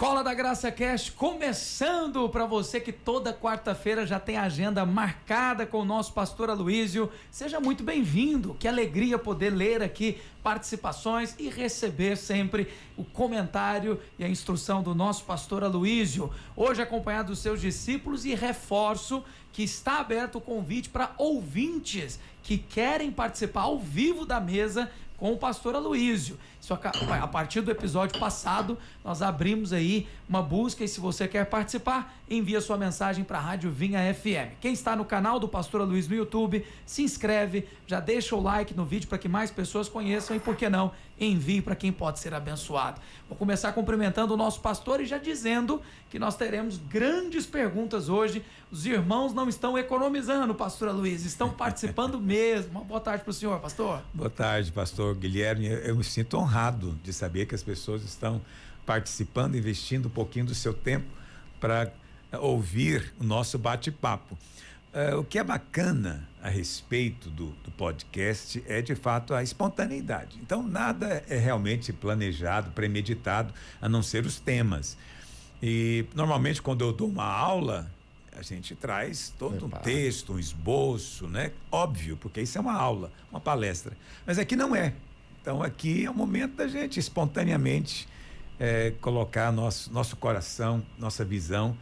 Escola da Graça Cast começando para você que toda quarta-feira já tem a agenda marcada com o nosso pastor Aloísio. Seja muito bem-vindo, que alegria poder ler aqui participações e receber sempre o comentário e a instrução do nosso pastor Aloísio. Hoje acompanhado dos seus discípulos, e reforço que está aberto o convite para ouvintes que querem participar ao vivo da mesa com o pastor Aloísio. Isso a partir do episódio passado, nós abrimos aí uma busca, e se você quer participar, envia sua mensagem para a Rádio Vinha FM. Quem está no canal do pastor Aloísio no YouTube, se inscreve, já deixa o like no vídeo para que mais pessoas conheçam, e por que não, envie para quem pode ser abençoado. Vou começar cumprimentando o nosso pastor e já dizendo que nós teremos grandes perguntas hoje. Os irmãos não estão economizando, pastor Aloísio, estão participando mesmo. Uma boa tarde para o senhor, pastor. Boa tarde, pastor Guilherme. Eu me sinto honrado de saber que as pessoas estão participando, investindo um pouquinho do seu tempo para ouvir o nosso bate-papo. O que é bacana a respeito do podcast é, de fato, a espontaneidade. Então, nada é realmente planejado, premeditado, a não ser os temas. E, normalmente, quando eu dou uma aula, a gente traz todo um texto, um esboço, né? Óbvio, porque isso é uma aula, uma palestra. Mas aqui não é. Então, aqui é o momento da gente espontaneamente colocar nosso coração, nossa visão.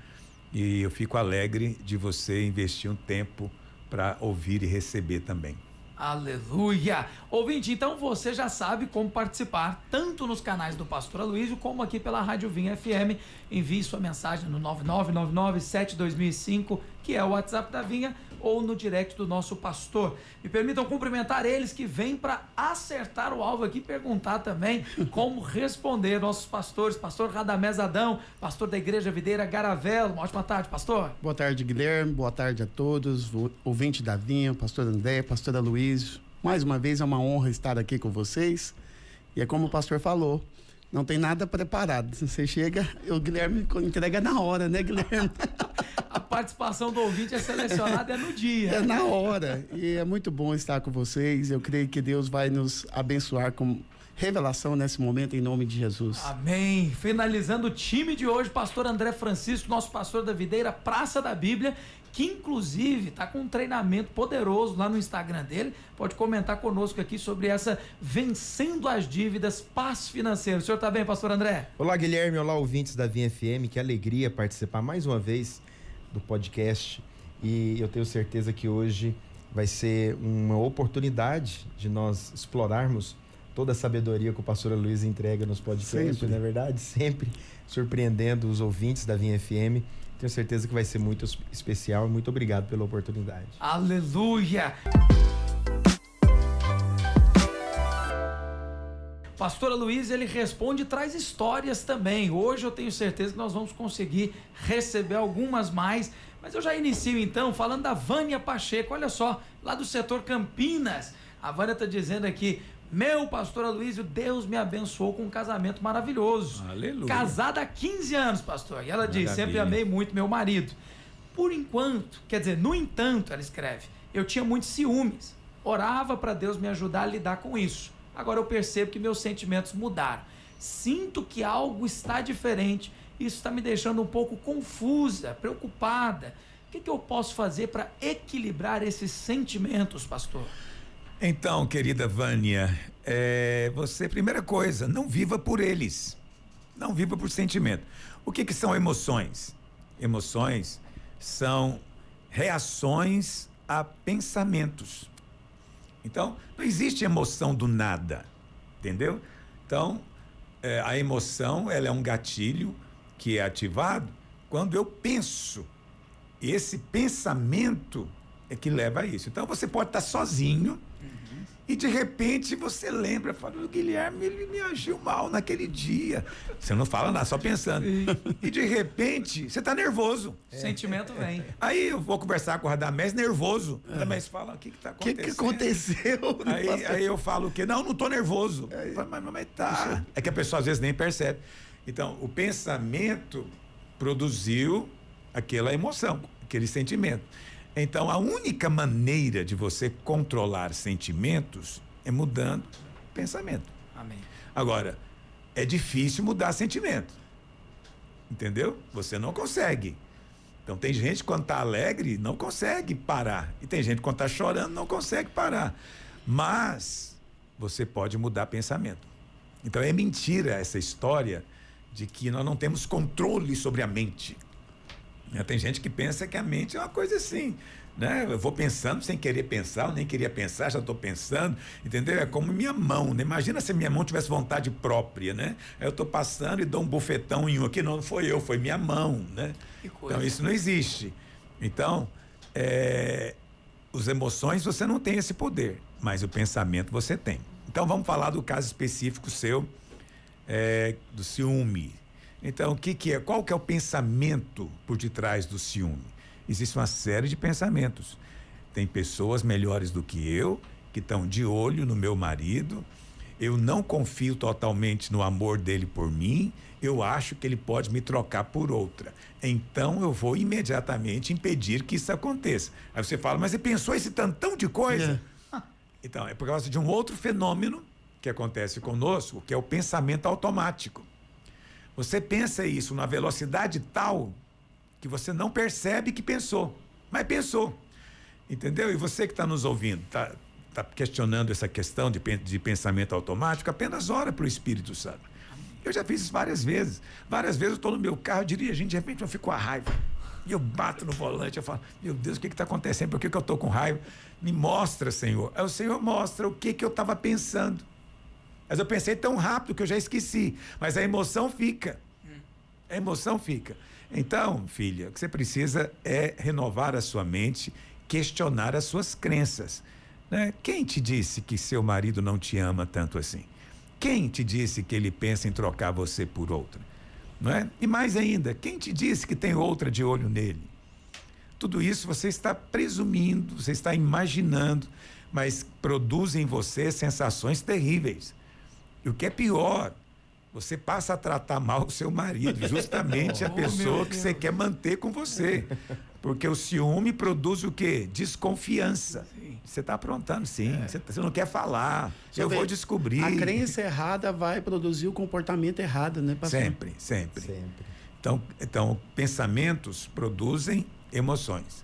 E eu fico alegre de você investir um tempo para ouvir e receber também. Aleluia! Ouvinte, então você já sabe como participar, tanto nos canais do pastor Aloísio, como aqui pela Rádio Vinha FM. Envie sua mensagem no 9999-72005, que é o WhatsApp da Vinha, ou no direct do nosso pastor. Me permitam cumprimentar eles que vêm para acertar o alvo aqui, perguntar também como responder. Nossos pastores, pastor Radamés Adão, pastor da Igreja Videira Garavelo. Uma ótima tarde, pastor. Boa tarde, Guilherme, boa tarde a todos, ouvinte da Vinha, pastor André, pastor Aloísio. Mais uma vez é uma honra estar aqui com vocês, e é como o pastor falou, não tem nada preparado. Você chega, o Guilherme entrega na hora, né, Guilherme? A participação do ouvinte é selecionada no dia. É na hora, e é muito bom estar com vocês. Eu creio que Deus vai nos abençoar com revelação nesse momento, em nome de Jesus. Amém. Finalizando o time de hoje, pastor André Francisco, nosso pastor da Videira Praça da Bíblia, que inclusive está com um treinamento poderoso lá no Instagram dele. Pode comentar conosco aqui sobre essa Vencendo as Dívidas, Paz Financeira. O senhor está bem, pastor André? Olá, Guilherme, olá, ouvintes da Vinha FM, que alegria participar mais uma vez do podcast, e eu tenho certeza que hoje vai ser uma oportunidade de nós explorarmos toda a sabedoria que o pastor Aloísio entrega nos podcasts, não é verdade? Sempre surpreendendo os ouvintes da Vinha FM. Tenho certeza que vai ser muito especial, e muito obrigado pela oportunidade. Aleluia! Pastor Aloísio, ele responde e traz histórias também. Hoje eu tenho certeza que nós vamos conseguir receber algumas mais, mas eu já inicio então falando da Vânia Pacheco. Olha só, lá do setor Campinas, a Vânia está dizendo aqui: meu pastor Aloísio, Deus me abençoou com um casamento maravilhoso. Aleluia. Casada há 15 anos, pastor. E ela diz: Maravilha. sempre amei muito meu marido. Por enquanto, quer dizer, no entanto, ela escreve, eu tinha muitos ciúmes. Orava para Deus me ajudar a lidar com isso. Agora eu percebo que meus sentimentos mudaram. Sinto que algo está diferente. Isso está me deixando um pouco confusa, preocupada. O que eu posso fazer para equilibrar esses sentimentos, pastor? Então, querida Vânia, você, primeira coisa, não viva por eles. Não viva por sentimento. O que são emoções? Emoções são reações a pensamentos. Então, não existe emoção do nada, entendeu? Então, a emoção, ela é um gatilho que é ativado quando eu penso. E esse pensamento é que leva a isso. Então, você pode estar sozinho e, de repente, você lembra, fala: o Guilherme, ele me agiu mal naquele dia. Você não fala nada, só pensando. E, de repente, você está nervoso. O sentimento vem. Aí eu vou conversar com o Radamés nervoso. O Radamés fala: o que está acontecendo? O que aconteceu? Aí eu falo o quê? Não estou nervoso. Mas tá. É que a pessoa às vezes nem percebe. Então, o pensamento produziu aquela emoção, aquele sentimento. Então, a única maneira de você controlar sentimentos é mudando pensamento. Amém. Agora, é difícil mudar sentimento. entendeu? Você não consegue. Então tem gente que quando está alegre não consegue parar. E tem gente que quando está chorando não consegue parar. Mas você pode mudar pensamento. Então é mentira essa história de que nós não temos controle sobre a mente. Tem gente que pensa que a mente é uma coisa assim, né? Eu vou pensando sem querer pensar, eu nem queria pensar, já estou pensando, entendeu? É como minha mão, né? Imagina se minha mão tivesse vontade própria, né? Aí eu estou passando e dou um bofetão em um aqui, não foi eu, foi minha mão, né? Então isso não existe. Então, as emoções você não tem esse poder, mas o pensamento você tem. Então vamos falar do caso específico seu, do ciúme. Então, qual que é o pensamento por detrás do ciúme? Existe uma série de pensamentos. Tem pessoas melhores do que eu, que estão de olho no meu marido. Eu não confio totalmente no amor dele por mim. Eu acho que ele pode me trocar por outra. Então, eu vou imediatamente impedir que isso aconteça. Aí você fala, mas você pensou esse tantão de coisa? Então, é por causa de um outro fenômeno que acontece conosco, que é o pensamento automático. Você pensa isso na velocidade tal que você não percebe que pensou, mas pensou, entendeu? E você que está nos ouvindo, está questionando essa questão de pensamento automático, apenas ora para o Espírito Santo. Eu já fiz isso várias vezes eu estou no meu carro dirigindo, de repente eu fico com a raiva, e eu bato no volante, eu falo, meu Deus, o que está acontecendo? Por que eu estou com raiva? Me mostra, Senhor. Aí o Senhor mostra o que eu estava pensando. Mas eu pensei tão rápido que eu já esqueci. Mas a emoção fica. A emoção fica. Então, filha, o que você precisa é renovar a sua mente, questionar as suas crenças, né? Quem te disse que seu marido não te ama tanto assim? Quem te disse que ele pensa em trocar você por outra? Não é? E mais ainda, quem te disse que tem outra de olho nele? Tudo isso você está presumindo, você está imaginando, mas produz em você sensações terríveis. E o que é pior, você passa a tratar mal o seu marido, justamente a pessoa que você quer manter com você. Porque o ciúme produz o quê? Desconfiança. Sim. Você está aprontando, sim. Você não quer falar. Eu vou descobrir. A crença errada vai produzir o comportamento errado, né, pastor? Sempre. Então, pensamentos produzem emoções.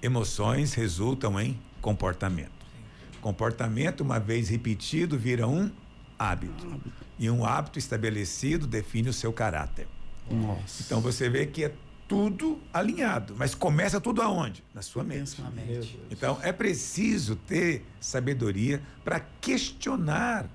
Emoções resultam em comportamento. Sim. Comportamento, uma vez repetido, vira um hábito. E um hábito estabelecido define o seu caráter. Nossa. Então você vê que é tudo alinhado, mas começa tudo aonde? Na sua mente. Então é preciso ter sabedoria para questionar,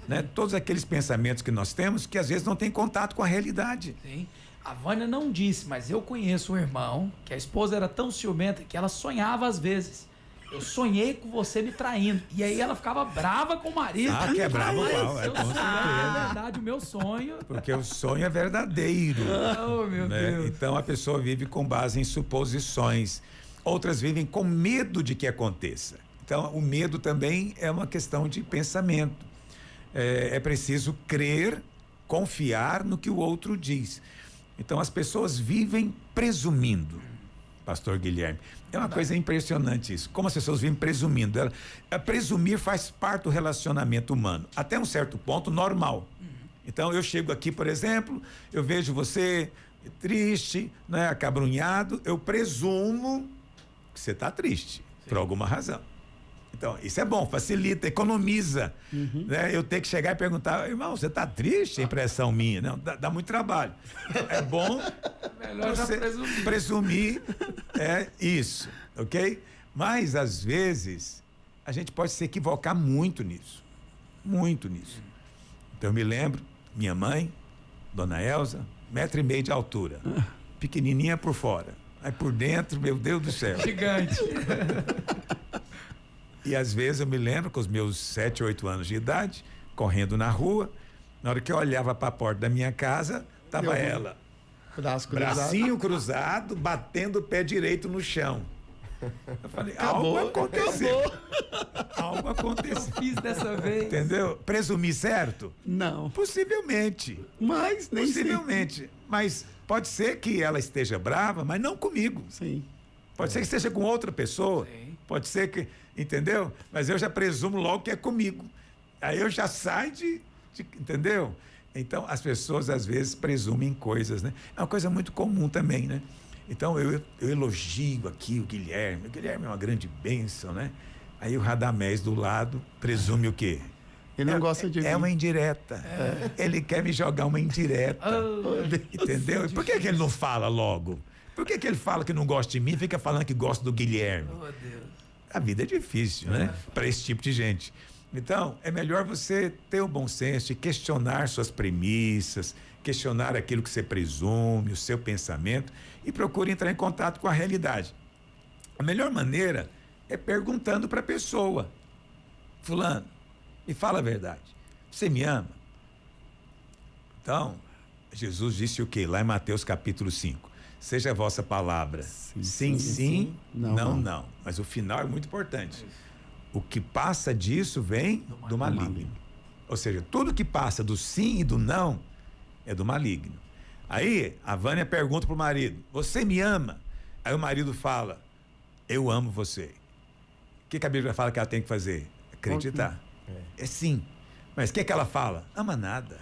né, todos aqueles pensamentos que nós temos que às vezes não tem contato com a realidade. Sim. A Vânia não disse, mas eu conheço um irmão que a esposa era tão ciumenta que ela sonhava às vezes. Eu sonhei com você me traindo. E aí ela ficava brava com o marido. Quebrava o pau. É verdade, o meu sonho. Porque o sonho é verdadeiro. Oh, meu Deus. Então a pessoa vive com base em suposições. Outras vivem com medo de que aconteça. Então o medo também é uma questão de pensamento. É preciso crer, confiar no que o outro diz. Então as pessoas vivem presumindo. Pastor Guilherme, é uma coisa impressionante isso, como as pessoas vivem presumindo. Presumir faz parte do relacionamento humano, até um certo ponto normal. Então eu chego aqui, por exemplo, eu vejo você triste, né, acabrunhado, eu presumo que você está triste, por alguma razão. Então, isso é bom, facilita, economiza. Né? Eu tenho que chegar e perguntar, irmão, você está triste? É impressão minha. Não, dá muito trabalho. É bom você presumir isso, ok? Mas, às vezes, a gente pode se equivocar muito nisso. Muito nisso. Então, eu me lembro, minha mãe, dona Elza, 1,5 m de altura, pequenininha por fora. Aí por dentro, meu Deus do céu. Gigante. E às vezes eu me lembro, com os meus 7, 8 anos de idade, correndo na rua, na hora que eu olhava para a porta da minha casa, estava ela, bracinho cruzado, batendo o pé direito no chão. Eu falei, algo aconteceu. Algo aconteceu. Eu fiz dessa vez. Entendeu? Presumir certo? Não. Possivelmente. Mas nem Possivelmente. Sei. Mas pode ser que ela esteja brava, mas não comigo. Sim. Pode ser que esteja com outra pessoa. Sim. Pode ser que... Entendeu? Mas eu já presumo logo que é comigo. Aí eu já saio entendeu? Então, as pessoas às vezes presumem coisas, né? É uma coisa muito comum também, né? Então, eu elogio aqui o Guilherme. O Guilherme é uma grande bênção, né? Aí o Radamés do lado presume o quê? Ele não gosta de mim. É uma indireta. Ele quer me jogar uma indireta. Entendeu? Por que ele não fala logo? Por que ele fala que não gosta de mim e fica falando que gosta do Guilherme? Oh, Deus. A vida é difícil, né? Para esse tipo de gente. Então, é melhor você ter o bom senso e questionar suas premissas, questionar aquilo que você presume, o seu pensamento, e procure entrar em contato com a realidade. A melhor maneira é perguntando para a pessoa: fulano, me fala a verdade, você me ama? Então, Jesus disse o quê? Lá em Mateus capítulo 5. Seja a vossa palavra sim, não. Mas o final é muito importante. O que passa disso vem do maligno. Ou seja, tudo que passa do sim e do não é do maligno. Aí a Vânia pergunta pro marido: você me ama? Aí o marido fala: eu amo você. O que a Bíblia fala que ela tem que fazer? Acreditar. É sim. Mas o que ela fala? Ama nada.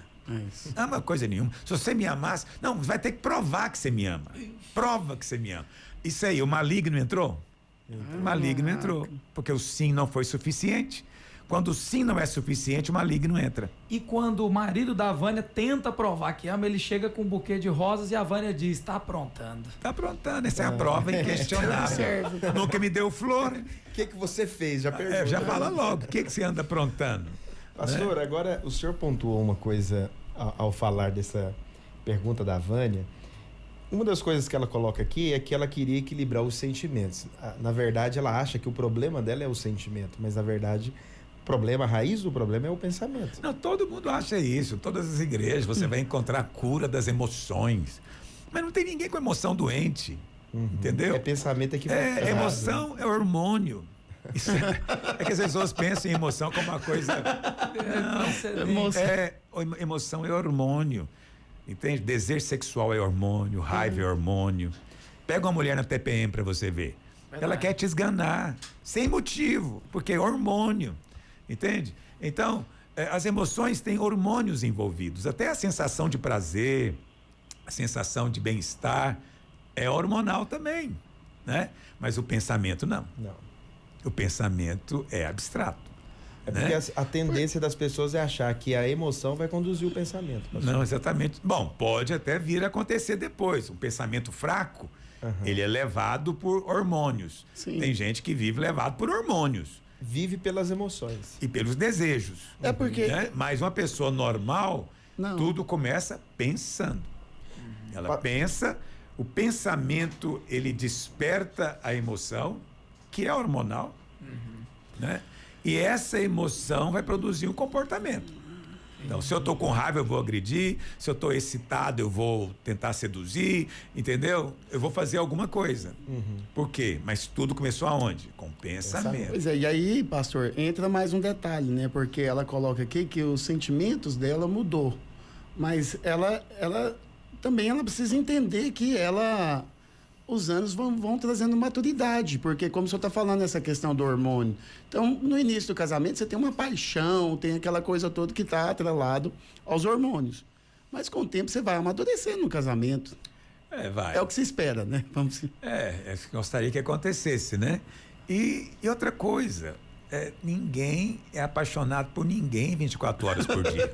Ama coisa nenhuma. Se você me amasse, não, vai ter que provar que você me ama. Prova que você me ama. Isso aí, o maligno entrou? O maligno entrou, porque o sim não foi suficiente. Quando o sim não é suficiente, o maligno entra. E quando o marido da Vânia tenta provar que ama, ele chega com um buquê de rosas e a Vânia diz: tá aprontando. Tá aprontando, essa é a prova inquestionável. Nunca me deu flor. O que você fez? Já perguntou. Já fala logo, o que você anda aprontando? Pastor, agora o senhor pontuou uma coisa ao falar dessa pergunta da Vânia. Uma das coisas que ela coloca aqui é que ela queria equilibrar os sentimentos. Na verdade, ela acha que o problema dela é o sentimento, mas na verdade, a raiz do problema é o pensamento. Não, todo mundo acha isso. Todas as igrejas você vai encontrar a cura das emoções. Mas não tem ninguém com emoção doente. Entendeu? É pensamento equivocado. Emoção é hormônio. É que as pessoas pensam em emoção como uma coisa. Não, emoção é hormônio. Entende? Desejo sexual é hormônio, raiva é hormônio. Pega uma mulher na TPM para você ver. Ela quer te esganar, sem motivo, porque é hormônio. Entende? Então, as emoções têm hormônios envolvidos. Até a sensação de prazer, a sensação de bem-estar é hormonal também, né? Mas o pensamento não. O pensamento é abstrato. É porque a tendência das pessoas é achar que a emoção vai conduzir o pensamento. Não, exatamente. Bom, pode até vir a acontecer depois. Um pensamento fraco, ele é levado por hormônios. Sim. Tem gente que vive levado por hormônios. Vive pelas emoções. E pelos desejos. É porque... Né? Mas uma pessoa normal, Não. tudo começa pensando. Ela pensa, o pensamento, ele desperta a emoção, que é hormonal, né? E essa emoção vai produzir um comportamento. Então, se eu estou com raiva, eu vou agredir. Se eu estou excitado, eu vou tentar seduzir. Entendeu? Eu vou fazer alguma coisa. Por quê? Mas tudo começou aonde? Com pensamento. Pois é, e aí, pastor, entra mais um detalhe, né? Porque ela coloca aqui que os sentimentos dela mudou. Mas ela também ela precisa entender que os anos vão trazendo maturidade, porque como o senhor está falando essa questão do hormônio, então no início do casamento você tem uma paixão, tem aquela coisa toda que está atrelado aos hormônios, mas com o tempo você vai amadurecendo no casamento. Vai. É o que se espera, né? Gostaria que acontecesse, né? E outra coisa, ninguém é apaixonado por ninguém 24 horas por dia.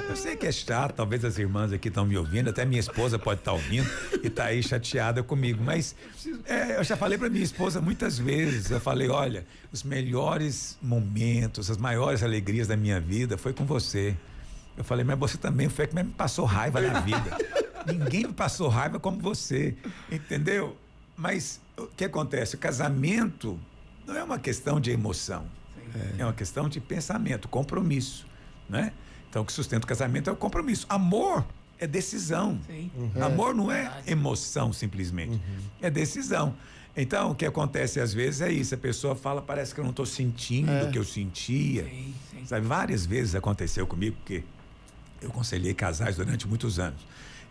Eu sei que é chato, talvez as irmãs aqui estão me ouvindo, até minha esposa pode estar ouvindo e está aí chateada comigo, mas eu já falei para minha esposa muitas vezes, eu falei: olha, os melhores momentos, as maiores alegrias da minha vida foi com você. Eu falei: mas você também foi que me passou raiva na vida. Ninguém me passou raiva como você, entendeu? Mas o que acontece? O casamento não é uma questão de emoção. É uma questão de pensamento, compromisso, né? Então, o que sustenta o casamento é o compromisso. Amor é decisão. Amor não é emoção, simplesmente. É decisão. Então, o que acontece às vezes é isso. A pessoa fala: parece que eu não estou sentindo o que eu sentia. Sabe, várias vezes aconteceu comigo, porque eu aconselhei casais durante muitos anos.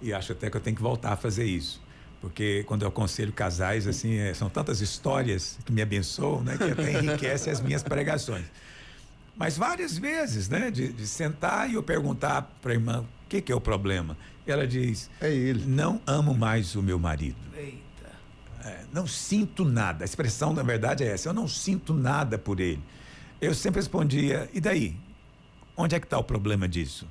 E acho até que eu tenho que voltar a fazer isso. Porque quando eu aconselho casais, assim, são tantas histórias que me abençoam, né? Que até enriquece as minhas pregações. Mas várias vezes, né? De sentar e eu perguntar para a irmã, o que é o problema? E ela diz, É ele. não amo mais o meu marido. Eita. Não sinto nada. A expressão, na verdade, é essa. Eu não sinto nada por ele. Eu sempre respondia, e daí? Onde é que está o problema disso?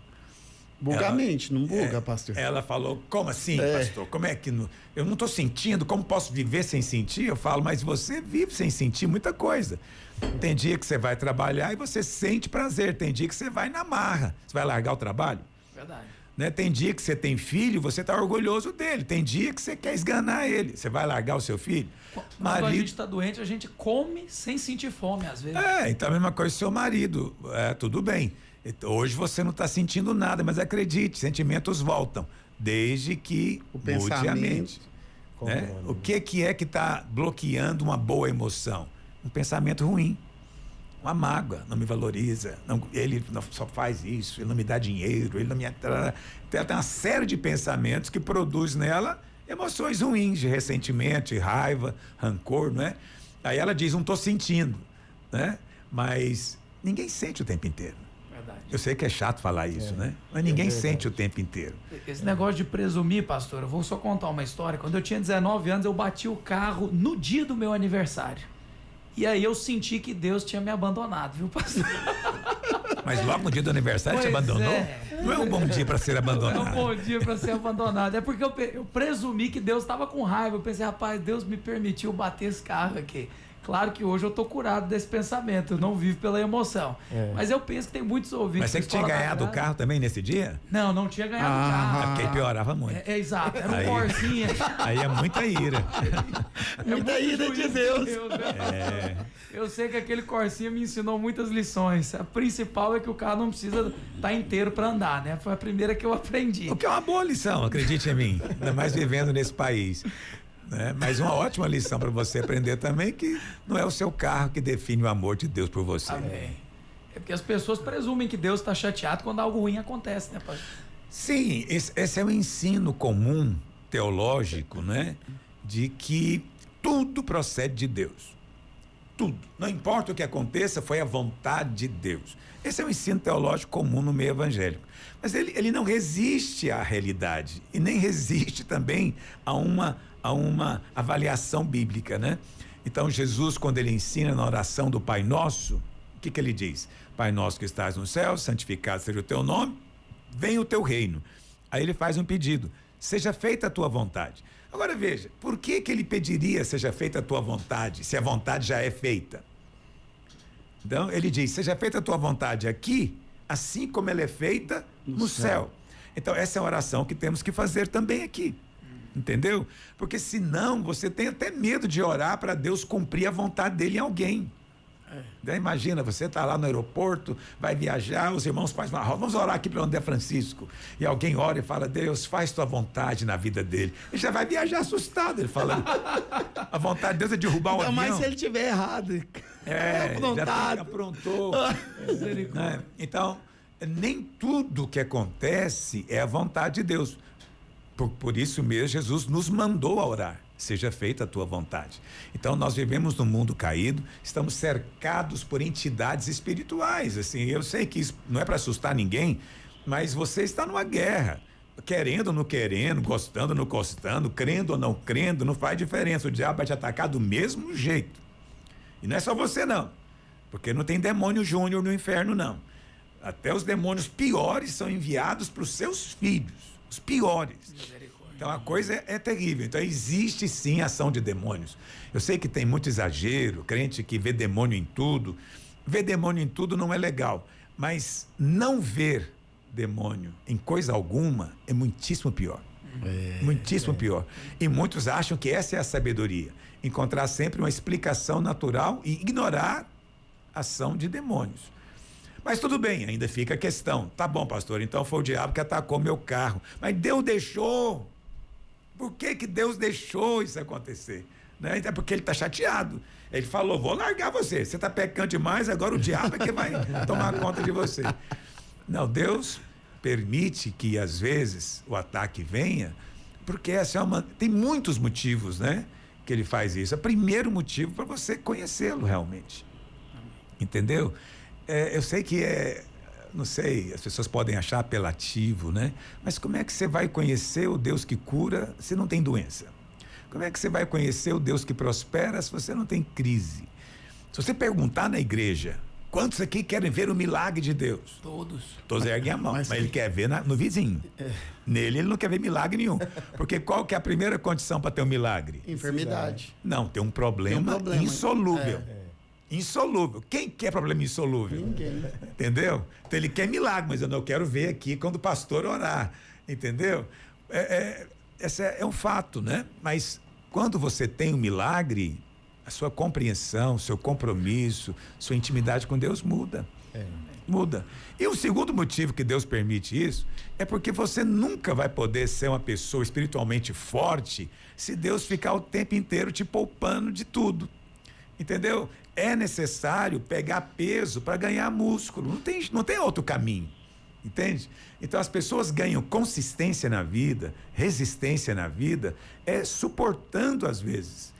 Buga a mente, não buga, pastor? Ela falou, como assim, pastor? Como é que eu não estou sentindo? Como posso viver sem sentir? Eu falo, mas você vive sem sentir muita coisa. Tem dia que você vai trabalhar e você sente prazer. Tem dia que você vai na marra. Você vai largar o trabalho? Verdade. Né? Tem dia que você tem filho, você está orgulhoso dele. Tem dia que você quer esganar ele. Você vai largar o seu filho? Quando a gente está doente, a gente come sem sentir fome, às vezes. Então a mesma coisa com seu marido. Tudo bem. Hoje você não está sentindo nada, mas acredite, sentimentos voltam, desde que mude a mente. Né? O que é que está bloqueando uma boa emoção? Um pensamento ruim, uma mágoa, não me valoriza, ele só faz isso, ele não me dá dinheiro, ele não me... Então, tem uma série de pensamentos que produz nela emoções ruins, de ressentimento, de raiva, rancor, não é? Aí ela diz, não estou sentindo, né? Mas ninguém sente o tempo inteiro. Eu sei que é chato falar isso, né? Mas ninguém sente o tempo inteiro. Esse negócio de presumir, pastor, eu vou só contar uma história. Quando eu tinha 19 anos, eu bati o carro no dia do meu aniversário. E aí eu senti que Deus tinha me abandonado, viu, pastor? Mas logo no dia do aniversário te abandonou? Não é um bom dia para ser abandonado. Não é um bom dia para ser abandonado. É porque eu presumi que Deus estava com raiva. Eu pensei, rapaz, Deus me permitiu bater esse carro aqui. Claro que hoje eu tô curado desse pensamento, eu não vivo pela emoção. Mas eu penso que tem muitos ouvintes. Mas você que tinha ganhado o carro também nesse dia? Não tinha ganhado o carro. Porque aí piorava muito. Exato, era um Corsinha. Aí é muita ira. Muita ira de Deus. Eu sei que aquele Corsinha me ensinou muitas lições. A principal é que o carro não precisa estar inteiro para andar, né? Foi a primeira que eu aprendi. O que é uma boa lição, acredite em mim. Ainda mais vivendo nesse país. Mas uma ótima lição para você aprender também, que não é o seu carro que define o amor de Deus por você. Amém. É porque as pessoas presumem que Deus está chateado quando algo ruim acontece, né, pastor? Sim, esse é o ensino comum teológico, né? De que tudo procede de Deus. Tudo. Não importa o que aconteça, foi a vontade de Deus. Esse é o ensino teológico comum no meio evangélico. Mas ele não resiste à realidade e nem resiste também a uma avaliação bíblica, né? Então Jesus, quando ele ensina na oração do Pai Nosso, o que ele diz? Pai Nosso que estás no céu, santificado seja o teu nome, venha o teu reino. Aí ele faz um pedido, seja feita a tua vontade. Agora veja, por que ele pediria seja feita a tua vontade, se a vontade já é feita? Então ele diz, seja feita a tua vontade aqui, assim como ela é feita no céu. Então essa é a oração que temos que fazer também aqui. Entendeu? Porque senão você tem até medo de orar para Deus cumprir a vontade dele em alguém. Imagina, você está lá no aeroporto, vai viajar, os irmãos fazem uma roda, vamos orar aqui para André Francisco. E alguém ora e fala, Deus, faz tua vontade na vida dele. Ele já vai viajar assustado, ele fala, a vontade de Deus é derrubar o avião. Mas se ele tiver errado. Já aprontou. Né? Então, nem tudo que acontece é a vontade de Deus. Por isso mesmo, Jesus nos mandou a orar. Seja feita a tua vontade. Então, nós vivemos num mundo caído, estamos cercados por entidades espirituais. Assim, eu sei que isso não é para assustar ninguém, mas você está numa guerra. Querendo ou não querendo, gostando ou não gostando, crendo ou não crendo, não faz diferença. O diabo vai te atacar do mesmo jeito. E não é só você, não. Porque não tem demônio júnior no inferno, não. Até os demônios piores são enviados para os seus filhos. Os piores. Então a coisa é terrível. Então existe sim ação de demônios. Eu sei que tem muito exagero, crente que vê demônio em tudo. Ver demônio em tudo não é legal, mas não ver demônio em coisa alguma é muitíssimo pior. Muitíssimo pior. E muitos acham que essa é a sabedoria. Encontrar sempre uma explicação natural e ignorar a ação de demônios. Mas tudo bem, ainda fica a questão. Tá bom, pastor, então foi o diabo que atacou meu carro. Mas Deus deixou. Por que Deus deixou isso acontecer? Né? É porque ele está chateado. Ele falou, vou largar você. Você está pecando demais, agora o diabo é que vai tomar conta de você. Não, Deus permite que às vezes o ataque venha, porque essa é tem muitos motivos, né? Que ele faz isso. O primeiro motivo para você conhecê-lo realmente. Entendeu? eu sei que não sei, as pessoas podem achar apelativo, né? Mas como é que você vai conhecer o Deus que cura se não tem doença? Como é que você vai conhecer o Deus que prospera se você não tem crise? Se você perguntar na igreja, quantos aqui querem ver o milagre de Deus? Todos erguem a mão, mas ele quer ver no vizinho. Nele ele não quer ver milagre nenhum. Porque qual que é a primeira condição para ter um milagre? Enfermidade. Não, tem um problema insolúvel. Insolúvel. Quem quer problema insolúvel? Ninguém. Entendeu? Então ele quer milagre, mas eu não quero ver aqui quando o pastor orar. Entendeu? Esse é um fato, né? Mas quando você tem um milagre, a sua compreensão, seu compromisso, sua intimidade com Deus muda. Muda. E o segundo motivo que Deus permite isso é porque você nunca vai poder ser uma pessoa espiritualmente forte se Deus ficar o tempo inteiro te poupando de tudo. Entendeu? É necessário pegar peso para ganhar músculo. Não tem outro caminho. Entende? Então as pessoas ganham consistência na vida, resistência na vida, suportando às vezes.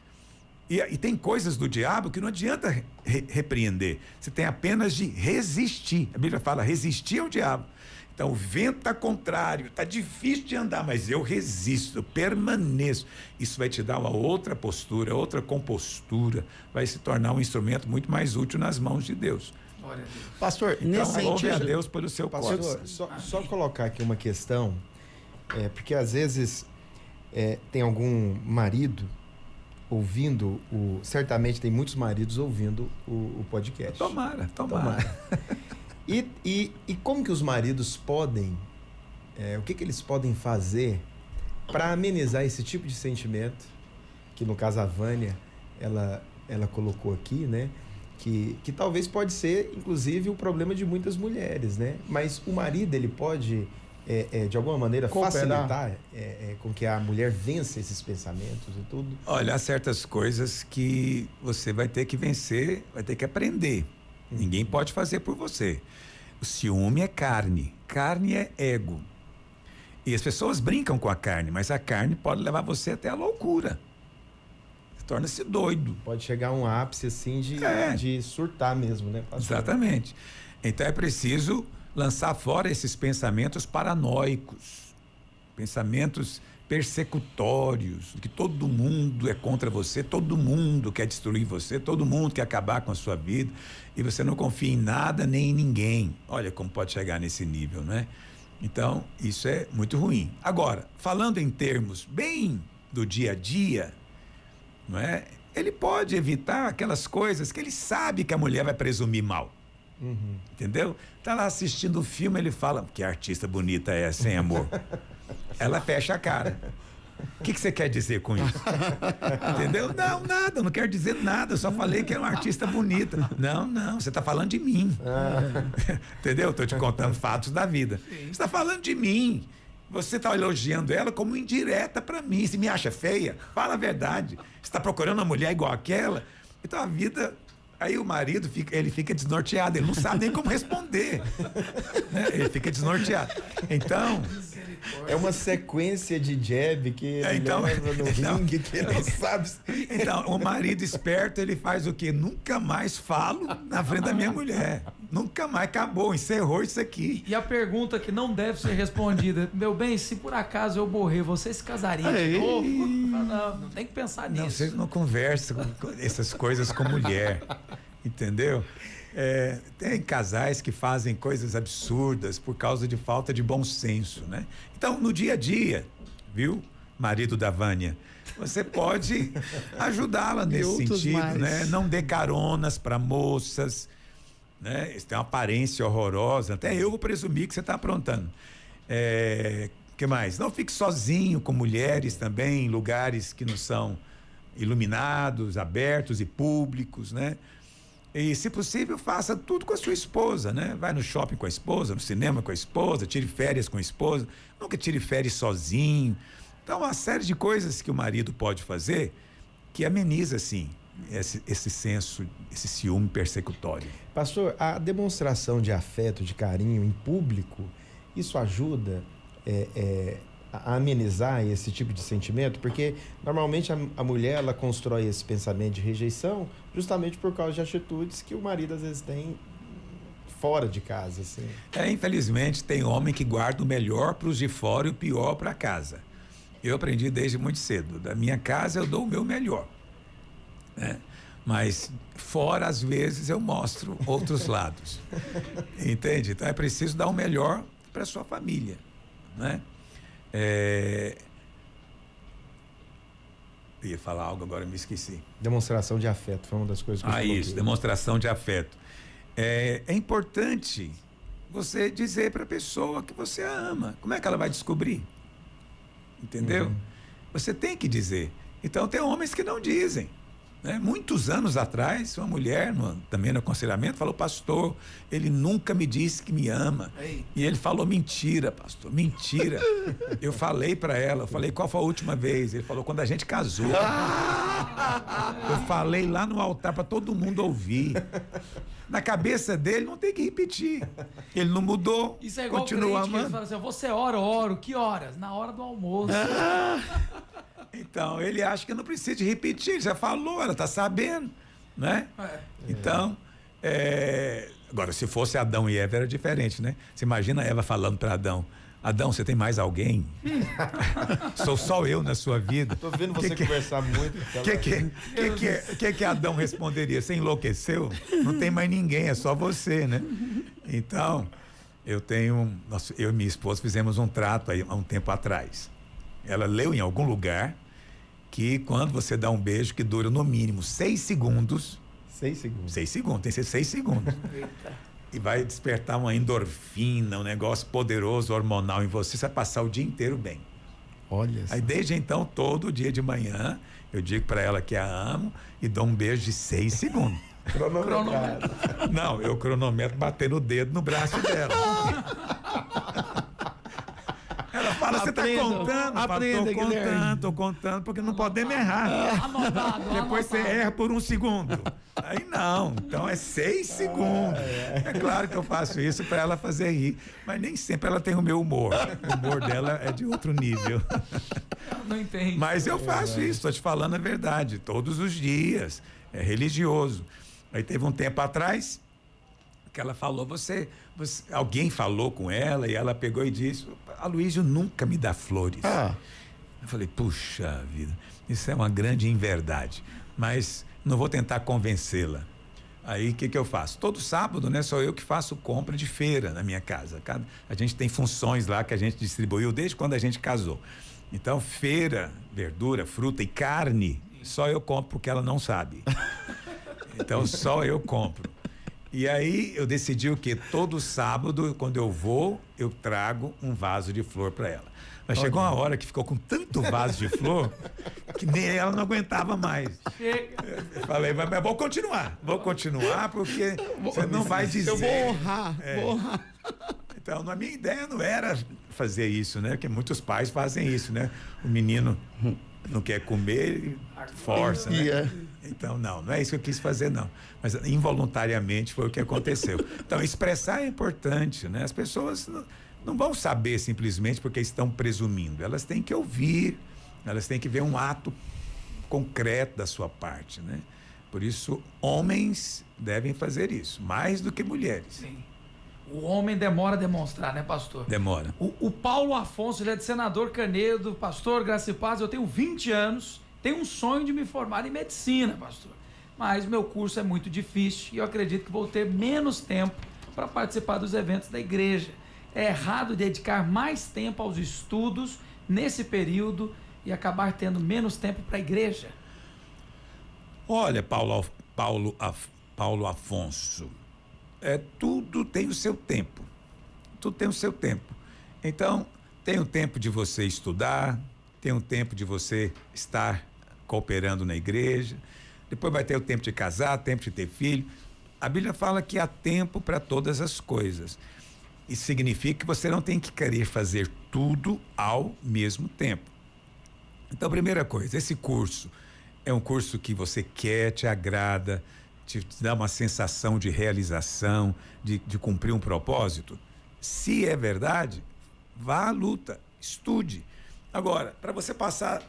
E tem coisas do diabo que não adianta repreender. Você tem apenas de resistir. A Bíblia fala resistir ao diabo. Então o vento está contrário, está difícil de andar, mas eu resisto, eu permaneço. Isso vai te dar uma outra postura, outra compostura, vai se tornar um instrumento muito mais útil nas mãos de Deus. Glória a Deus. Pastor, Então, nesse louve sentido... a Deus pelo seu Pastor, coração. só colocar aqui uma questão, porque às vezes tem algum marido ouvindo, certamente tem muitos maridos ouvindo o podcast. Tomara. E como que os maridos podem, o que eles podem fazer para amenizar esse tipo de sentimento, que no caso a Vânia, ela colocou aqui, né? Que talvez pode ser, inclusive, o problema de muitas mulheres, né? Mas o marido, ele pode, de alguma maneira, facilitar com que a mulher vença esses pensamentos e tudo? Olha, há certas coisas que você vai ter que vencer, vai ter que aprender. Ninguém pode fazer por você. O ciúme é carne é ego. E as pessoas brincam com a carne, mas a carne pode levar você até a loucura. Torna-se doido. Pode chegar a um ápice assim de surtar mesmo, né, pastor? Exatamente. Então é preciso lançar fora esses pensamentos paranoicos, pensamentos persecutórios, que todo mundo é contra você, todo mundo quer destruir você, todo mundo quer acabar com a sua vida e você não confia em nada nem em ninguém. Olha como pode chegar nesse nível, né? Então, isso é muito ruim. Agora, falando em termos bem do dia a dia, não é? Ele pode evitar aquelas coisas que ele sabe que a mulher vai presumir mal. Entendeu? Tá lá assistindo o filme, ele fala, que artista bonita é essa, hein, amor? Ela fecha a cara. O que você quer dizer com isso? Entendeu? Não, nada, não quero dizer nada, eu só falei que é uma artista bonita. Não, você tá falando de mim. Entendeu? Estou te contando fatos da vida. Você está falando de mim. Você está elogiando ela como indireta para mim. Se me acha feia, fala a verdade. Você está procurando uma mulher igual aquela? Então a vida... Aí o marido fica desnorteado, ele não sabe nem como responder. Né? Ele fica desnorteado. Então... É uma sequência de jab que ele leva no ringue que ele não sabe. Então, o marido esperto, ele faz o quê? Nunca mais falo na frente da minha mulher. Nunca mais, acabou, encerrou isso aqui. E a pergunta que não deve ser respondida, meu bem, se por acaso eu morrer, você se casaria de novo? Não tem que pensar nisso. Não, você não conversa com essas coisas com mulher, entendeu? Tem casais que fazem coisas absurdas por causa de falta de bom senso, né? Então, no dia a dia, viu, marido da Vânia, você pode ajudá-la nesse sentido, né? Não dê caronas para moças, né? Isso tem uma aparência horrorosa, até eu vou presumir que você está aprontando. Que mais? Não fique sozinho com mulheres também, em lugares que não são iluminados, abertos e públicos, né? E, se possível, faça tudo com a sua esposa, né? Vai no shopping com a esposa, no cinema com a esposa, tire férias com a esposa, nunca tire férias sozinho. Então, uma série de coisas que o marido pode fazer que ameniza, assim, esse senso, esse ciúme persecutório. Pastor, a demonstração de afeto, de carinho em público, isso ajuda a amenizar esse tipo de sentimento? Porque normalmente a mulher, ela constrói esse pensamento de rejeição justamente por causa de atitudes que o marido às vezes tem fora de casa, assim. Infelizmente, tem homem que guarda o melhor para os de fora e o pior para casa. Eu aprendi desde muito cedo. Da minha casa eu dou o meu melhor, né? Mas fora, às vezes, eu mostro outros lados. Entende? Então é preciso dar o melhor para sua família, né? Eu ia falar algo, agora me esqueci. Demonstração de afeto, foi uma das coisas que eu coloquei. Isso, demonstração de afeto. É importante você dizer para a pessoa que você a ama. Como é que ela vai descobrir? Entendeu? Você tem que dizer. Então, tem homens que não dizem, né? Muitos anos atrás, uma mulher, também no aconselhamento, falou: pastor, ele nunca me disse que me ama. Ei. E ele falou: mentira, pastor, mentira. Eu falei para ela, qual foi a última vez? Ele falou: quando a gente casou. Eu falei lá no altar para todo mundo ouvir. Na cabeça dele não tem que repetir. Ele não mudou. Isso é igual continua crente que amando. fala assim: você ora, oro. Que horas? Na hora do almoço. Então, ele acha que não precisa de repetir, já falou, ela está sabendo, né? Então, agora, se fosse Adão e Eva, era diferente, né? Você imagina a Eva falando para Adão: Adão, você tem mais alguém? Sou só eu na sua vida. Tô vendo você conversar muito. O que Adão responderia? Você enlouqueceu? Não tem mais ninguém, é só você, né? Então, eu e minha esposa fizemos um trato aí há um tempo atrás. Ela leu em algum lugar que quando você dá um beijo que dura no mínimo 6 segundos. 6 segundos. 6 segundos, tem que ser 6 segundos. E vai despertar uma endorfina, um negócio poderoso, hormonal em você. Você vai passar o dia inteiro bem. Olha. Aí desde então, todo dia de manhã, eu digo para ela que a amo e dou um beijo de 6 segundos. Cronometrado. Não, eu cronometro batendo o dedo no braço dela. Ela fala: você tá contando? Tô contando, porque não podemos errar. Anotado. Depois você erra por 1 segundo. Aí não, então é 6 segundos. É claro que eu faço isso para ela fazer rir, mas nem sempre ela tem o meu humor. O humor dela é de outro nível. Não entende. Mas eu faço isso, estou te falando a verdade, todos os dias. É religioso. Aí teve um tempo atrás que ela falou: alguém falou com ela e ela pegou e disse: Aloysio nunca me dá flores. Eu falei: puxa vida, isso é uma grande inverdade, mas não vou tentar convencê-la. Aí o que eu faço? Todo sábado, né, sou eu que faço compra de feira na minha casa. A gente tem funções lá que a gente distribuiu desde quando a gente casou. Então, feira, verdura, fruta e carne, só eu compro porque ela não sabe. Então, só eu compro. E aí eu decidi o quê? Todo sábado, quando eu vou, eu trago um vaso de flor para ela. Mas chegou uma hora que ficou com tanto vaso de flor que nem ela não aguentava mais. Eu falei: mas vou continuar porque você não vai dizer. Eu vou honrar. Então, a minha ideia não era fazer isso, né? Porque muitos pais fazem isso, né? O menino não quer comer, ele força, né? Então, não é isso que eu quis fazer, não. Mas involuntariamente foi o que aconteceu. Então, expressar é importante, né? As pessoas não vão saber simplesmente porque estão presumindo. Elas têm que ouvir, elas têm que ver um ato concreto da sua parte, né? Por isso, homens devem fazer isso, mais do que mulheres. Sim. O homem demora a demonstrar, né, pastor? Demora. O Paulo Afonso, ele é de Senador Canedo. Pastor, graça e paz, eu tenho 20 anos, tenho um sonho de me formar em medicina, pastor. Mas meu curso é muito difícil e eu acredito que vou ter menos tempo para participar dos eventos da igreja. É errado dedicar mais tempo aos estudos nesse período e acabar tendo menos tempo para a igreja? Olha, Paulo Afonso, tudo tem o seu tempo. Tudo tem o seu tempo. Então, tem o tempo de você estudar, tem o tempo de você estar cooperando na igreja, depois vai ter o tempo de casar, tempo de ter filho. A Bíblia fala que há tempo para todas as coisas. Isso significa que você não tem que querer fazer tudo ao mesmo tempo. Então, primeira coisa, esse curso é um curso que você quer, te agrada, te dá uma sensação de realização, de cumprir um propósito. Se é verdade, vá à luta, estude. Agora, para você passar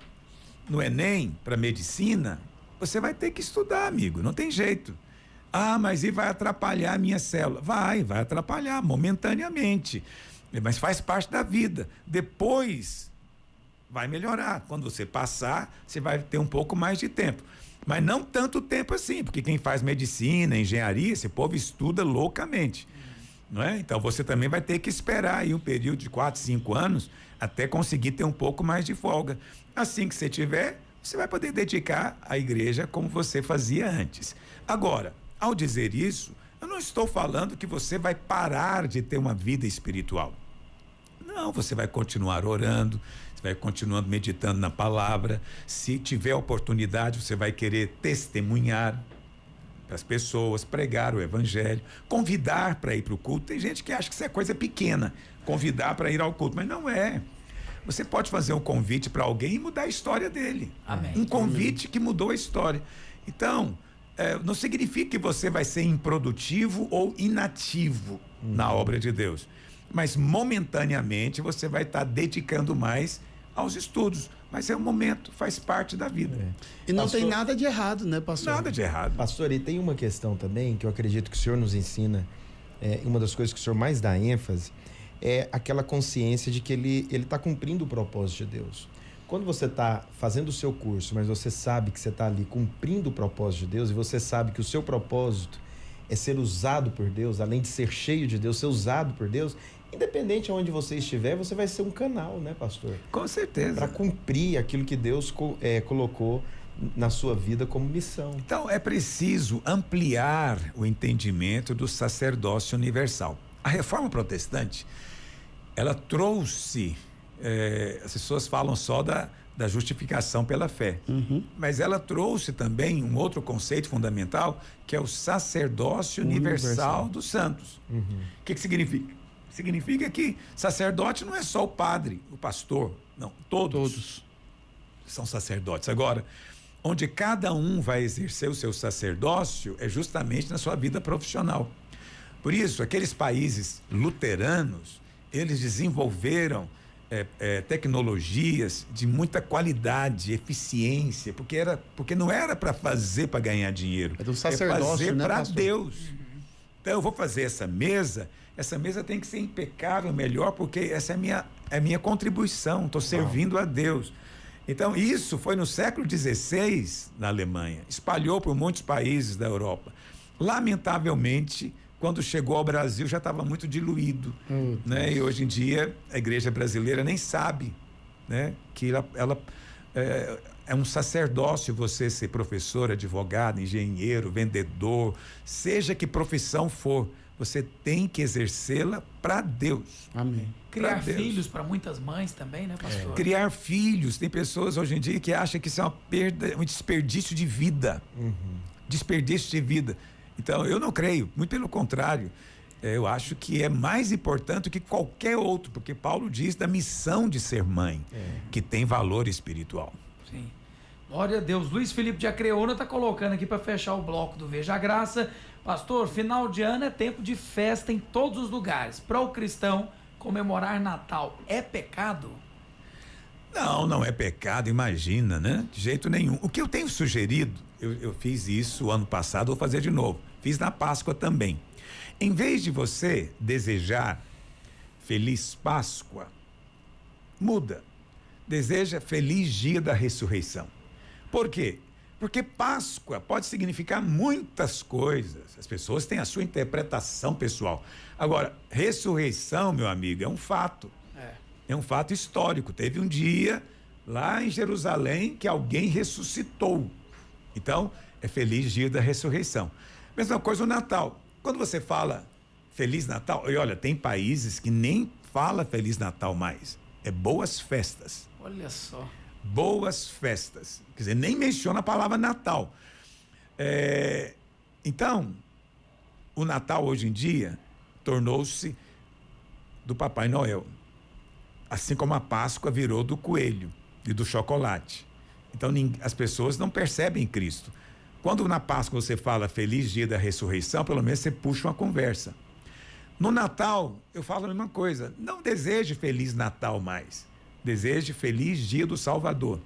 no Enem, para medicina, você vai ter que estudar, amigo, não tem jeito. Ah, mas e vai atrapalhar a minha célula? Vai atrapalhar momentaneamente, mas faz parte da vida. Depois vai melhorar. Quando você passar, você vai ter um pouco mais de tempo. Mas não tanto tempo assim, porque quem faz medicina, engenharia, esse povo estuda loucamente. Não é? Então você também vai ter que esperar aí um período de 4, 5 anos até conseguir ter um pouco mais de folga. Assim que você tiver, você vai poder dedicar à igreja como você fazia antes. Agora, ao dizer isso, eu não estou falando que você vai parar de ter uma vida espiritual. Não, você vai continuar orando, você vai continuando meditando na palavra. Se tiver oportunidade, você vai querer testemunhar para as pessoas, pregar o evangelho, convidar para ir para o culto. Tem gente que acha que isso é coisa pequena, convidar para ir ao culto, mas não é. Você pode fazer um convite para alguém e mudar a história dele. Amém. Um convite que mudou a história. Então, não significa que você vai ser improdutivo ou inativo na obra de Deus, mas momentaneamente você vai estar dedicando mais aos estudos. Mas é um momento, faz parte da vida. E não tem nada de errado, né, pastor? Nada de errado. Pastor, e tem uma questão também que eu acredito que o senhor nos ensina, uma das coisas que o senhor mais dá ênfase, é aquela consciência de que ele está cumprindo o propósito de Deus. Quando você está fazendo o seu curso, mas você sabe que você está ali cumprindo o propósito de Deus, e você sabe que o seu propósito é ser usado por Deus, além de ser cheio de Deus, ser usado por Deus, independente de onde você estiver, você vai ser um canal, né, pastor? Com certeza. Para cumprir aquilo que Deus colocou na sua vida como missão. Então, é preciso ampliar o entendimento do sacerdócio universal. A reforma protestante, ela trouxe, as pessoas falam só da justificação pela fé, mas ela trouxe também um outro conceito fundamental, que é o sacerdócio universal dos santos. O que significa? Significa que sacerdote não é só o padre, o pastor, não, todos são sacerdotes. Agora, onde cada um vai exercer o seu sacerdócio é justamente na sua vida profissional. Por isso, aqueles países luteranos, eles desenvolveram tecnologias de muita qualidade, eficiência, porque não era para fazer para ganhar dinheiro, é do sacerdócio, fazer né, para pastor? Deus. Então eu vou fazer essa mesa tem que ser impecável, melhor, porque essa é a minha contribuição, estou servindo a Deus. Então isso foi no século XVI na Alemanha, espalhou por muitos países da Europa. Lamentavelmente, quando chegou ao Brasil já estava muito diluído, né? E hoje em dia a igreja brasileira nem sabe, né? Que ela é um sacerdócio você ser professor, advogado, engenheiro, vendedor, seja que profissão for, você tem que exercê-la para Deus. Amém. Criar filhos para muitas mães também, né, pastor? Criar filhos, tem pessoas hoje em dia que acham que isso é uma perda, um desperdício de vida. Desperdício de vida. Então, eu não creio, muito pelo contrário. Eu acho que é mais importante que qualquer outro, porque Paulo diz da missão de ser mãe, que tem valor espiritual. Sim. Glória a Deus. Luiz Felipe de Acreona está colocando aqui para fechar o bloco do Veja a Graça. Pastor, final de ano é tempo de festa em todos os lugares. Para o cristão, comemorar Natal é pecado? Não é pecado, imagina, né? De jeito nenhum. O que eu tenho sugerido, eu fiz isso ano passado, vou fazer de novo. Fiz na Páscoa também. Em vez de você desejar Feliz Páscoa, muda. Deseja Feliz Dia da Ressurreição. Por quê? Porque Páscoa pode significar muitas coisas. As pessoas têm a sua interpretação pessoal. Agora, ressurreição, meu amigo, é um fato. É um fato histórico. Teve um dia lá em Jerusalém que alguém ressuscitou. Então, é Feliz Dia da Ressurreição. Mesma coisa o Natal. Quando você fala Feliz Natal, e olha, tem países que nem fala Feliz Natal mais. É Boas Festas. Olha só. Boas Festas. Quer dizer, nem menciona a palavra Natal. Então, o Natal hoje em dia tornou-se do Papai Noel. Assim como a Páscoa virou do coelho e do chocolate. Então, as pessoas não percebem Cristo. Quando na Páscoa você fala Feliz Dia da Ressurreição, pelo menos você puxa uma conversa. No Natal, eu falo a mesma coisa. Não deseje Feliz Natal mais. Deseje Feliz Dia do Salvador.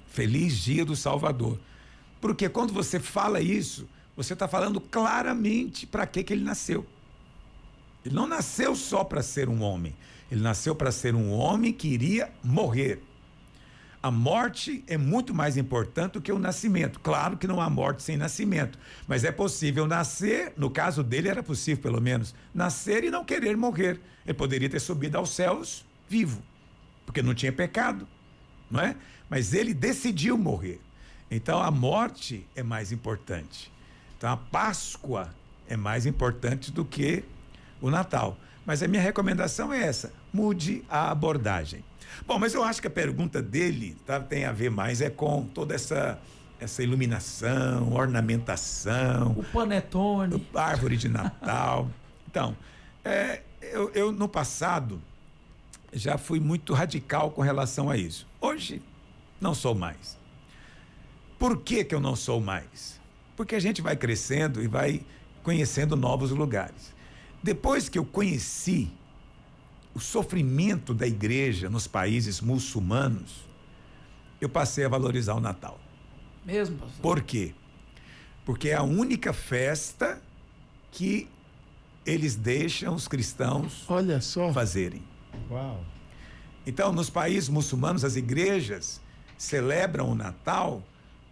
Feliz Dia do Salvador. Porque quando você fala isso, você está falando claramente para que ele nasceu. Ele não nasceu só para ser um homem. Ele nasceu para ser um homem que iria morrer. A morte é muito mais importante do que o nascimento. Claro que não há morte sem nascimento, mas é possível nascer, no caso dele era possível pelo menos, nascer e não querer morrer. Ele poderia ter subido aos céus vivo, porque não tinha pecado, não é? Mas ele decidiu morrer. Então a morte é mais importante. Então a Páscoa é mais importante do que o Natal. Mas a minha recomendação é essa: mude a abordagem. Bom, mas eu acho que a pergunta dele tem a ver mais com toda essa iluminação, ornamentação. O panetone. Árvore de Natal. Então, eu no passado já fui muito radical com relação a isso. Hoje, não sou mais. Por que eu não sou mais? Porque a gente vai crescendo e vai conhecendo novos lugares. Depois que eu conheci o sofrimento da igreja nos países muçulmanos, eu passei a valorizar o Natal. Mesmo, pastor? Por quê? Porque é a única festa que eles deixam os cristãos Olha só. fazerem. Uau. Então, nos países muçulmanos, as igrejas celebram o Natal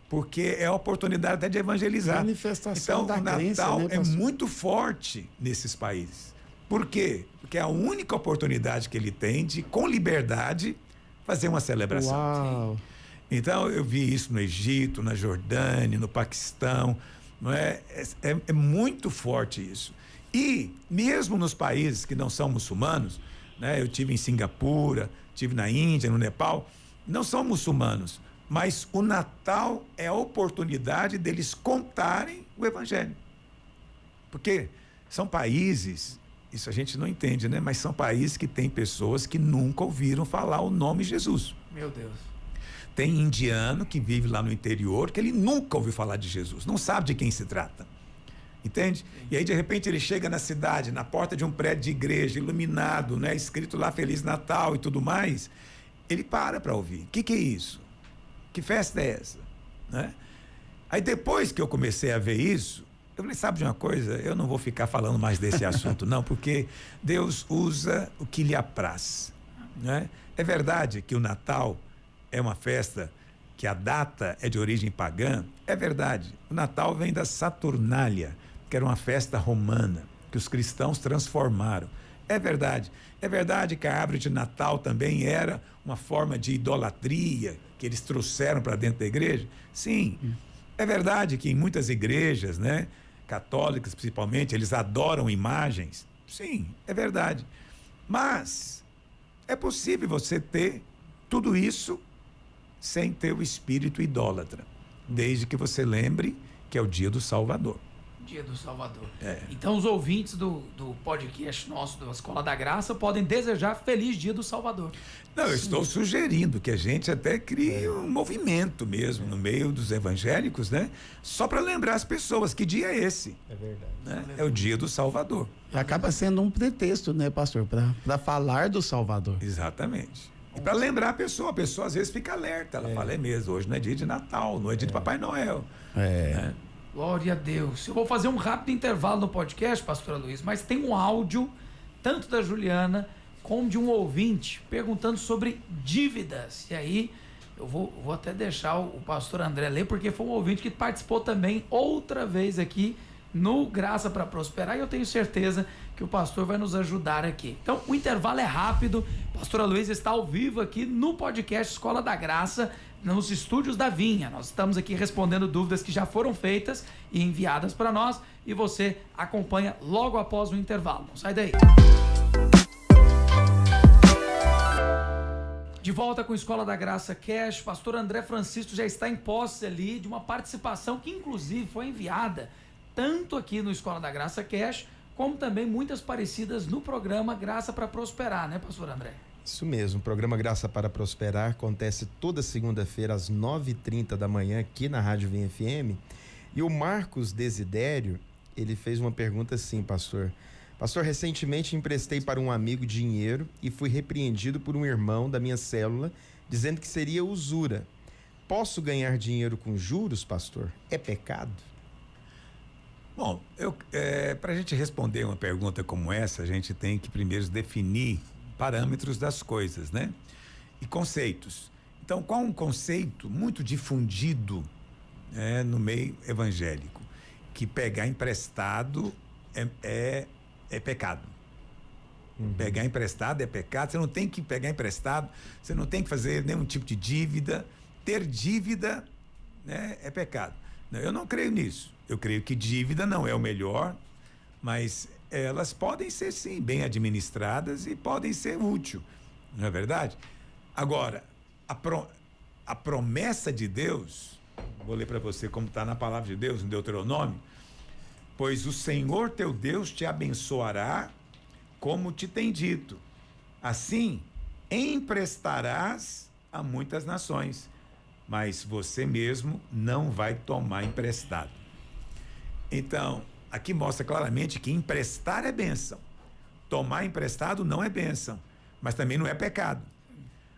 porque é a oportunidade até de evangelizar. Manifestação então, da o crença, Natal né, é pastor? muito forte nesses países. Por quê? Porque é a única oportunidade que ele tem de, com liberdade, fazer uma celebração. Uau. Então, eu vi isso no Egito, na Jordânia, no Paquistão, não é? É muito forte isso. E, mesmo nos países que não são muçulmanos, né? Eu tive em Singapura, tive na Índia, no Nepal, não são muçulmanos, mas o Natal é a oportunidade deles contarem o Evangelho. Porque são países, isso a gente não entende, né? Mas são países que têm pessoas que nunca ouviram falar o nome Jesus. Meu Deus. Tem indiano que vive lá no interior que ele nunca ouviu falar de Jesus, não sabe de quem se trata. Entende? E aí, de repente, ele chega na cidade, na porta de um prédio de igreja, iluminado, né? Escrito lá Feliz Natal e tudo mais. Ele para ouvir. O que é isso? Que festa é essa? Né? Aí, depois que eu comecei a ver isso, eu falei, sabe de uma coisa? Eu não vou ficar falando mais desse assunto, não, porque Deus usa o que lhe apraz. Né? É verdade que o Natal é uma festa que a data é de origem pagã? É verdade. O Natal vem da Saturnália, que era uma festa romana, que os cristãos transformaram. É verdade. É verdade que a árvore de Natal também era uma forma de idolatria que eles trouxeram para dentro da igreja? Sim. É verdade que em muitas igrejas, né, católicas principalmente, eles adoram imagens? Sim, é verdade. Mas é possível você ter tudo isso sem ter o espírito idólatra, desde que você lembre que é o dia do Salvador. Dia do Salvador. Então os ouvintes do podcast nosso, da Escola da Graça, podem desejar feliz dia do Salvador. Não, eu estou sugerindo que a gente até crie um movimento mesmo no meio dos evangélicos, né? Só para lembrar as pessoas que dia é esse. É verdade. Né? É o dia do Salvador. Acaba sendo um pretexto, né, pastor, para falar do Salvador. Exatamente. E para lembrar a pessoa às vezes fica alerta. Ela fala, é mesmo, hoje não é dia de Natal, não é dia de Papai Noel. Né? Glória a Deus. Eu vou fazer um rápido intervalo no podcast, pastora Luiz, mas tem um áudio, tanto da Juliana, como de um ouvinte, perguntando sobre dívidas. E aí, eu vou até deixar o pastor André ler, porque foi um ouvinte que participou também outra vez aqui no Graça para Prosperar, e eu tenho certeza que o pastor vai nos ajudar aqui. Então, o intervalo é rápido. Pastora Luiz está ao vivo aqui no podcast Escola da Graça, nos estúdios da Vinha. Nós estamos aqui respondendo dúvidas que já foram feitas e enviadas para nós, e você acompanha logo após o intervalo. Não sai daí. De volta com a Escola da Graça Cash, pastor André Francisco já está em posse ali de uma participação que inclusive foi enviada tanto aqui no Escola da Graça Cash, como também muitas parecidas no programa Graça para Prosperar, né, pastor André? Isso mesmo, o programa Graça para Prosperar acontece toda segunda-feira às 9h30 da manhã aqui na Rádio Vinha FM. E o Marcos Desidério, ele fez uma pergunta assim, pastor. Pastor, recentemente emprestei para um amigo dinheiro e fui repreendido por um irmão da minha célula, dizendo que seria usura. Posso ganhar dinheiro com juros, pastor? É pecado? Bom, para a gente responder uma pergunta como essa, a gente tem que primeiro definir parâmetros das coisas, né? E conceitos. Então, qual um conceito muito difundido no meio evangélico? Que pegar emprestado é pecado. Pegar emprestado é pecado. Você não tem que pegar emprestado, você não tem que fazer nenhum tipo de dívida. Ter dívida, né, é pecado. Eu não creio nisso. Eu creio que dívida não é o melhor, mas elas podem ser, sim, bem administradas e podem ser úteis, não é verdade? Agora, a promessa de Deus, vou ler para você como está na palavra de Deus, em Deuteronômio: pois o Senhor teu Deus te abençoará como te tem dito, assim emprestarás a muitas nações, mas você mesmo não vai tomar emprestado. Então, aqui mostra claramente que emprestar é bênção. Tomar emprestado não é bênção, mas também não é pecado.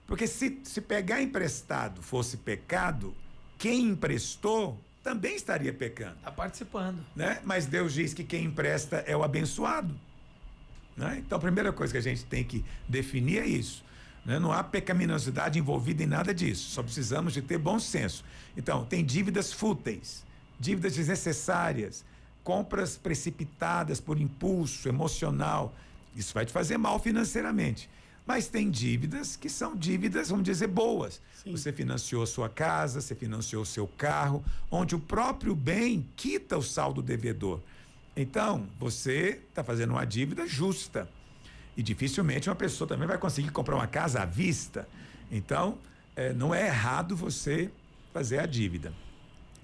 Porque se pegar emprestado fosse pecado, quem emprestou também estaria pecando. Está participando. Né? Mas Deus diz que quem empresta é o abençoado. Né? Então, a primeira coisa que a gente tem que definir é isso. Né? Não há pecaminosidade envolvida em nada disso. Só precisamos de ter bom senso. Então, tem dívidas fúteis, dívidas desnecessárias, compras precipitadas por impulso emocional. Isso vai te fazer mal financeiramente. Mas tem dívidas que são dívidas, vamos dizer, boas. Sim. Você financiou a sua casa, você financiou o seu carro, onde o próprio bem quita o saldo devedor. Então, você está fazendo uma dívida justa. E dificilmente uma pessoa também vai conseguir comprar uma casa à vista. Então, não é errado você fazer a dívida.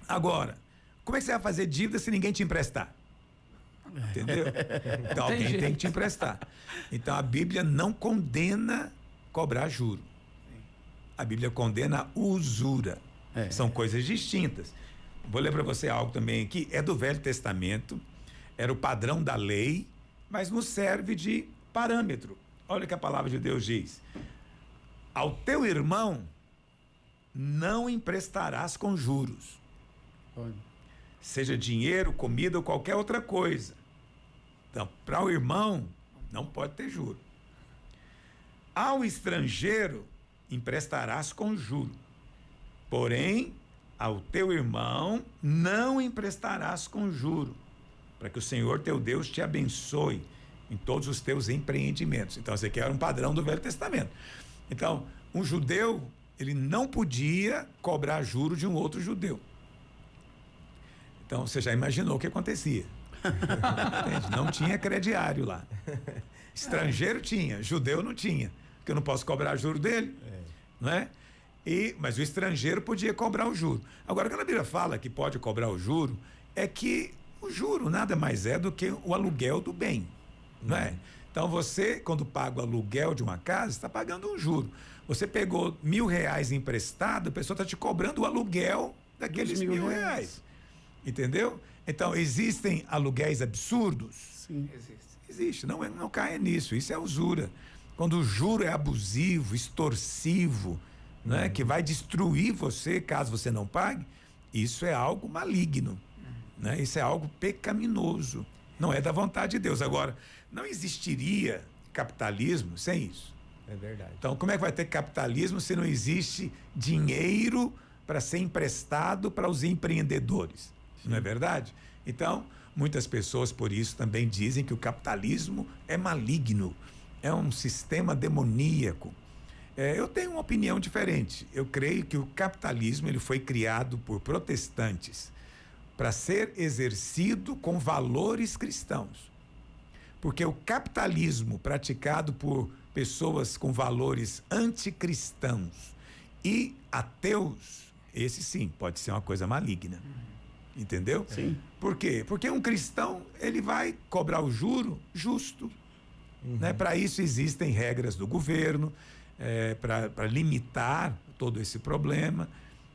Agora, como é que você vai fazer dívida se ninguém te emprestar? Entendeu? Então, alguém tem que te emprestar. Então, a Bíblia não condena cobrar juro. A Bíblia condena a usura. São coisas distintas. Vou ler para você algo também aqui. É do Velho Testamento. Era o padrão da lei, mas nos serve de parâmetro. Olha o que a palavra de Deus diz: ao teu irmão não emprestarás com juros, seja dinheiro, comida ou qualquer outra coisa. Então, para o irmão não pode ter juro. Ao estrangeiro emprestarás com juro, porém ao teu irmão não emprestarás com juro, para que o Senhor teu Deus te abençoe em todos os teus empreendimentos. Então, esse aqui era um padrão do Velho Testamento. Então, um judeu, ele não podia cobrar juro de um outro judeu. Então, você já imaginou o que acontecia. Entende? Não tinha crediário lá. Estrangeiro tinha, judeu não tinha, porque eu não posso cobrar juro dele, não é? Mas o estrangeiro podia cobrar o juro. Agora, quando a Bíblia fala que pode cobrar o juro, é que o juro nada mais é do que o aluguel do bem, não é? Então, você, quando paga o aluguel de uma casa, está pagando um juro. Você pegou R$1.000 emprestado, a pessoa está te cobrando o aluguel daqueles R$1.000. Entendeu? Então, existem aluguéis absurdos? Sim. Existe. Não caia nisso. Isso é usura. Quando o juro é abusivo, extorsivo, né, que vai destruir você caso você não pague, isso é algo maligno. Né? Isso é algo pecaminoso. Não é da vontade de Deus. Agora, não existiria capitalismo sem isso. É verdade. Então, como é que vai ter capitalismo se não existe dinheiro para ser emprestado para os empreendedores? Sim. Não é verdade? Então, muitas pessoas por isso também dizem que o capitalismo é maligno, é um sistema demoníaco. Eu tenho uma opinião diferente. Eu creio que o capitalismo ele foi criado por protestantes para ser exercido com valores cristãos. Porque o capitalismo praticado por pessoas com valores anticristãos e ateus, esse sim, pode ser uma coisa maligna. Entendeu? Sim. Por quê? Porque um cristão, ele vai cobrar o juro justo. Né? Para isso existem regras do governo, para limitar todo esse problema,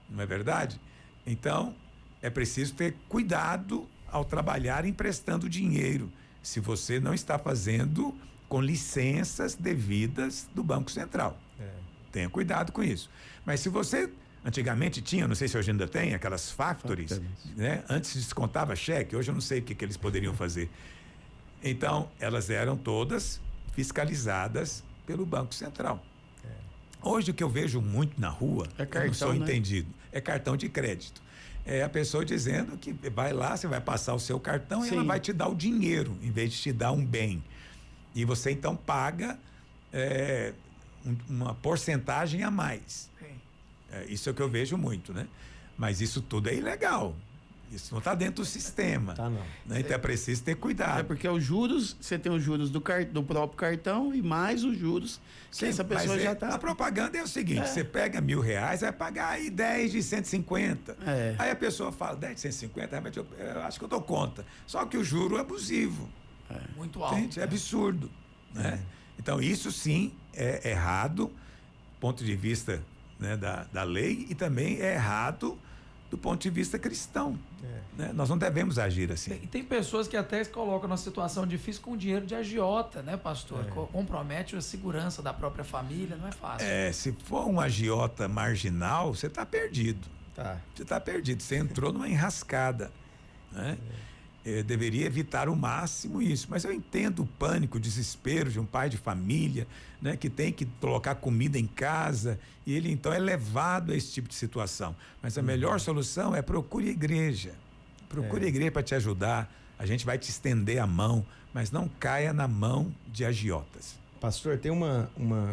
não é verdade? Então, é preciso ter cuidado ao trabalhar emprestando dinheiro, se você não está fazendo com licenças devidas do Banco Central. Tenha cuidado com isso. Mas se você Antigamente tinha, não sei se hoje ainda tem, aquelas factories, né? Antes descontava cheque, hoje eu não sei o que eles poderiam fazer. Então, elas eram todas fiscalizadas pelo Banco Central. Hoje o que eu vejo muito na rua, cartão, eu não sou né? entendido, é cartão de crédito. É a pessoa dizendo que vai lá, você vai passar o seu cartão e ela vai te dar o dinheiro, em vez de te dar um bem. E você então paga uma porcentagem a mais. Isso é o que eu vejo muito, né? Mas isso tudo é ilegal. Isso não está dentro do sistema. Tá, não. Né? Então é preciso ter cuidado. É porque os juros, você tem os juros do próprio cartão e mais os juros que essa pessoa já está. A propaganda é o seguinte: você pega R$1.000, vai pagar aí 10 de 150. Aí a pessoa fala, 10 de 150, realmente eu acho que eu dou conta. Só que o juro é abusivo. Muito alto. Gente, é absurdo. Né? Então, isso sim é errado, do ponto de vista, né, da lei, e também é errado do ponto de vista cristão. Né? Nós não devemos agir assim. Tem pessoas que até se colocam numa situação difícil com dinheiro de agiota, né, pastor? Compromete a segurança da própria família, não é fácil. Se for um agiota marginal, você está perdido. Você está perdido. Você entrou numa enrascada. Né? Deveria evitar o máximo isso, mas eu entendo o pânico, o desespero de um pai de família, né, que tem que colocar comida em casa e ele então é levado a esse tipo de situação. Mas a melhor solução é procure a igreja. Procure a igreja para te ajudar. A gente vai te estender a mão, mas não caia na mão de agiotas. Pastor, tem uma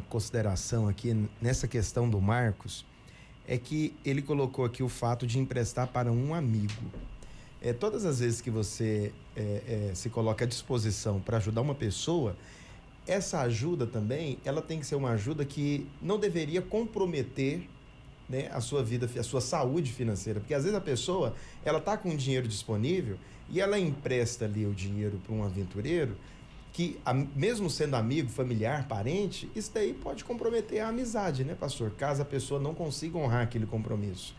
consideração aqui nessa questão do Marcos, é que ele colocou aqui o fato de emprestar para um amigo. Todas as vezes que você se coloca à disposição para ajudar uma pessoa, essa ajuda também, ela tem que ser uma ajuda que não deveria comprometer, né, a sua vida, a sua saúde financeira, porque às vezes a pessoa, ela tá com dinheiro disponível e ela empresta ali o dinheiro para um aventureiro que, mesmo sendo amigo, familiar, parente, isso daí pode comprometer a amizade, né, pastor? Caso a pessoa não consiga honrar aquele compromisso.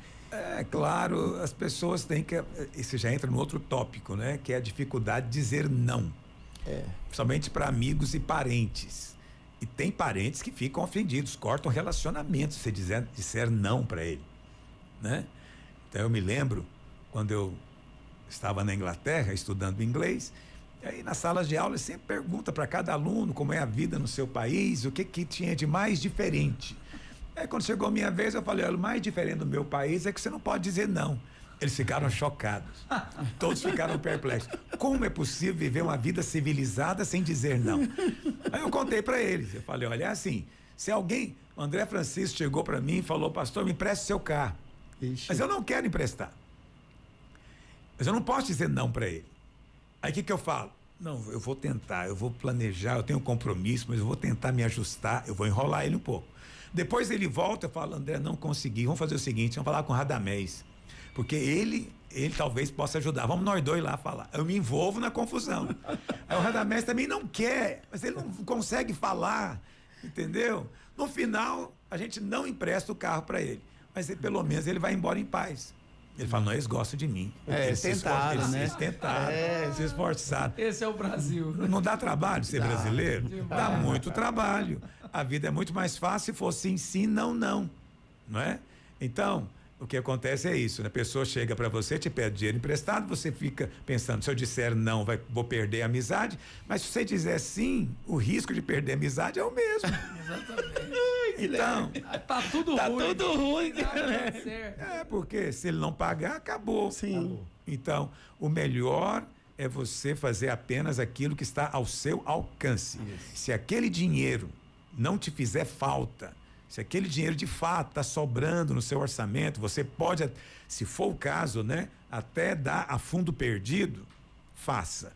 Claro, as pessoas têm que... Isso já entra no outro tópico, né? Que é a dificuldade de dizer não. Somente para amigos e parentes. E tem parentes que ficam ofendidos, cortam relacionamentos se disser não para ele. Né? Então eu me lembro, quando eu estava na Inglaterra estudando inglês, e aí nas salas de aula sempre pergunta para cada aluno como é a vida no seu país, o que tinha de mais diferente. Aí quando chegou a minha vez, eu falei, o mais diferente do meu país é que você não pode dizer não. Eles ficaram chocados. Todos ficaram perplexos. Como é possível viver uma vida civilizada sem dizer não? Aí eu contei para eles. Eu falei, olha, é assim, se alguém... O André Francisco chegou para mim e falou, pastor, me empreste seu carro. Ixi. Mas eu não quero emprestar. Mas eu não posso dizer não para ele. Aí o que eu falo? Não, eu vou tentar, eu vou planejar, eu tenho um compromisso, mas eu vou tentar me ajustar, eu vou enrolar ele um pouco. Depois ele volta e fala, André, não consegui, vamos fazer o seguinte, vamos falar com o Radamés, porque ele talvez possa ajudar, vamos nós dois lá falar. Eu me envolvo na confusão. Aí o Radamés também não quer, mas ele não consegue falar, entendeu? No final, a gente não empresta o carro para ele, mas pelo menos ele vai embora em paz. Ele fala, não, eles gostam de mim. Eles tentaram, né? Eles tentaram, se esforçaram. Esse é o Brasil. Não dá trabalho ser brasileiro? Dá muito trabalho. A vida é muito mais fácil se fosse sim, não, não. Não é? Então, o que acontece é isso, né? A pessoa chega para você, te pede dinheiro emprestado, você fica pensando, se eu disser não, vou perder a amizade, mas se você dizer sim, o risco de perder a amizade é o mesmo. Exatamente. Então, Tá tudo ruim. Tudo ruim. Tá certo. porque se ele não pagar, acabou. Sim. Acabou. Então, o melhor é você fazer apenas aquilo que está ao seu alcance. Se aquele dinheiro não te fizer falta, se aquele dinheiro de fato está sobrando no seu orçamento, você pode, se for o caso, né, até dar a fundo perdido, faça.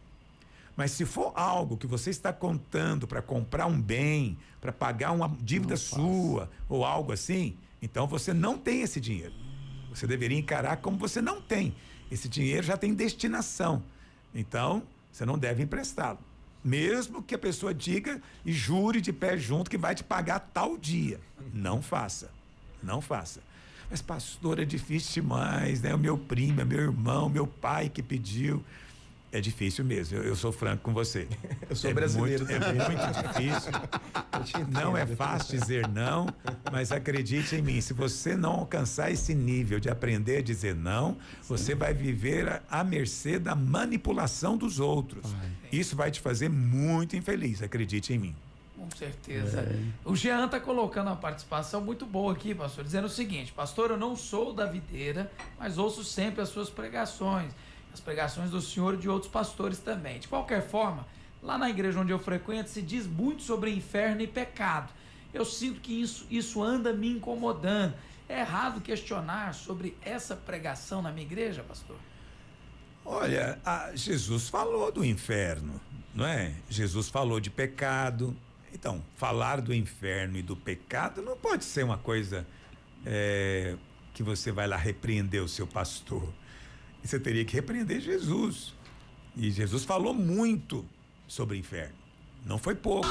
Mas se for algo que você está contando para comprar um bem, para pagar uma dívida sua ou algo assim, então você não tem esse dinheiro. Você deveria encarar como você não tem. Esse dinheiro já tem destinação. Então, você não deve emprestá-lo. Mesmo que a pessoa diga e jure de pé junto que vai te pagar tal dia. Não faça. Não faça. Mas, pastor, é difícil demais, né? O meu primo, é meu irmão, meu pai que pediu. É difícil mesmo, eu sou franco com você. Eu sou brasileiro também. É muito difícil. Não é fácil dizer não, mas acredite em mim, se você não alcançar esse nível de aprender a dizer não, você vai viver à mercê da manipulação dos outros. Isso vai te fazer muito infeliz, acredite em mim. Com certeza. O Jean está colocando uma participação muito boa aqui, pastor, dizendo o seguinte: pastor, eu não sou da videira, mas ouço sempre as suas pregações, as pregações do senhor e de outros pastores também. De qualquer forma, lá na igreja onde eu frequento se diz muito sobre inferno e pecado. Eu sinto que isso anda me incomodando. É errado questionar sobre essa pregação na minha igreja, pastor? Olha, Jesus falou do inferno, não é? Jesus falou de pecado. Então, falar do inferno e do pecado não pode ser uma coisa que você vai lá repreender o seu pastor. Você teria que repreender Jesus. E Jesus falou muito sobre o inferno. Não foi pouco.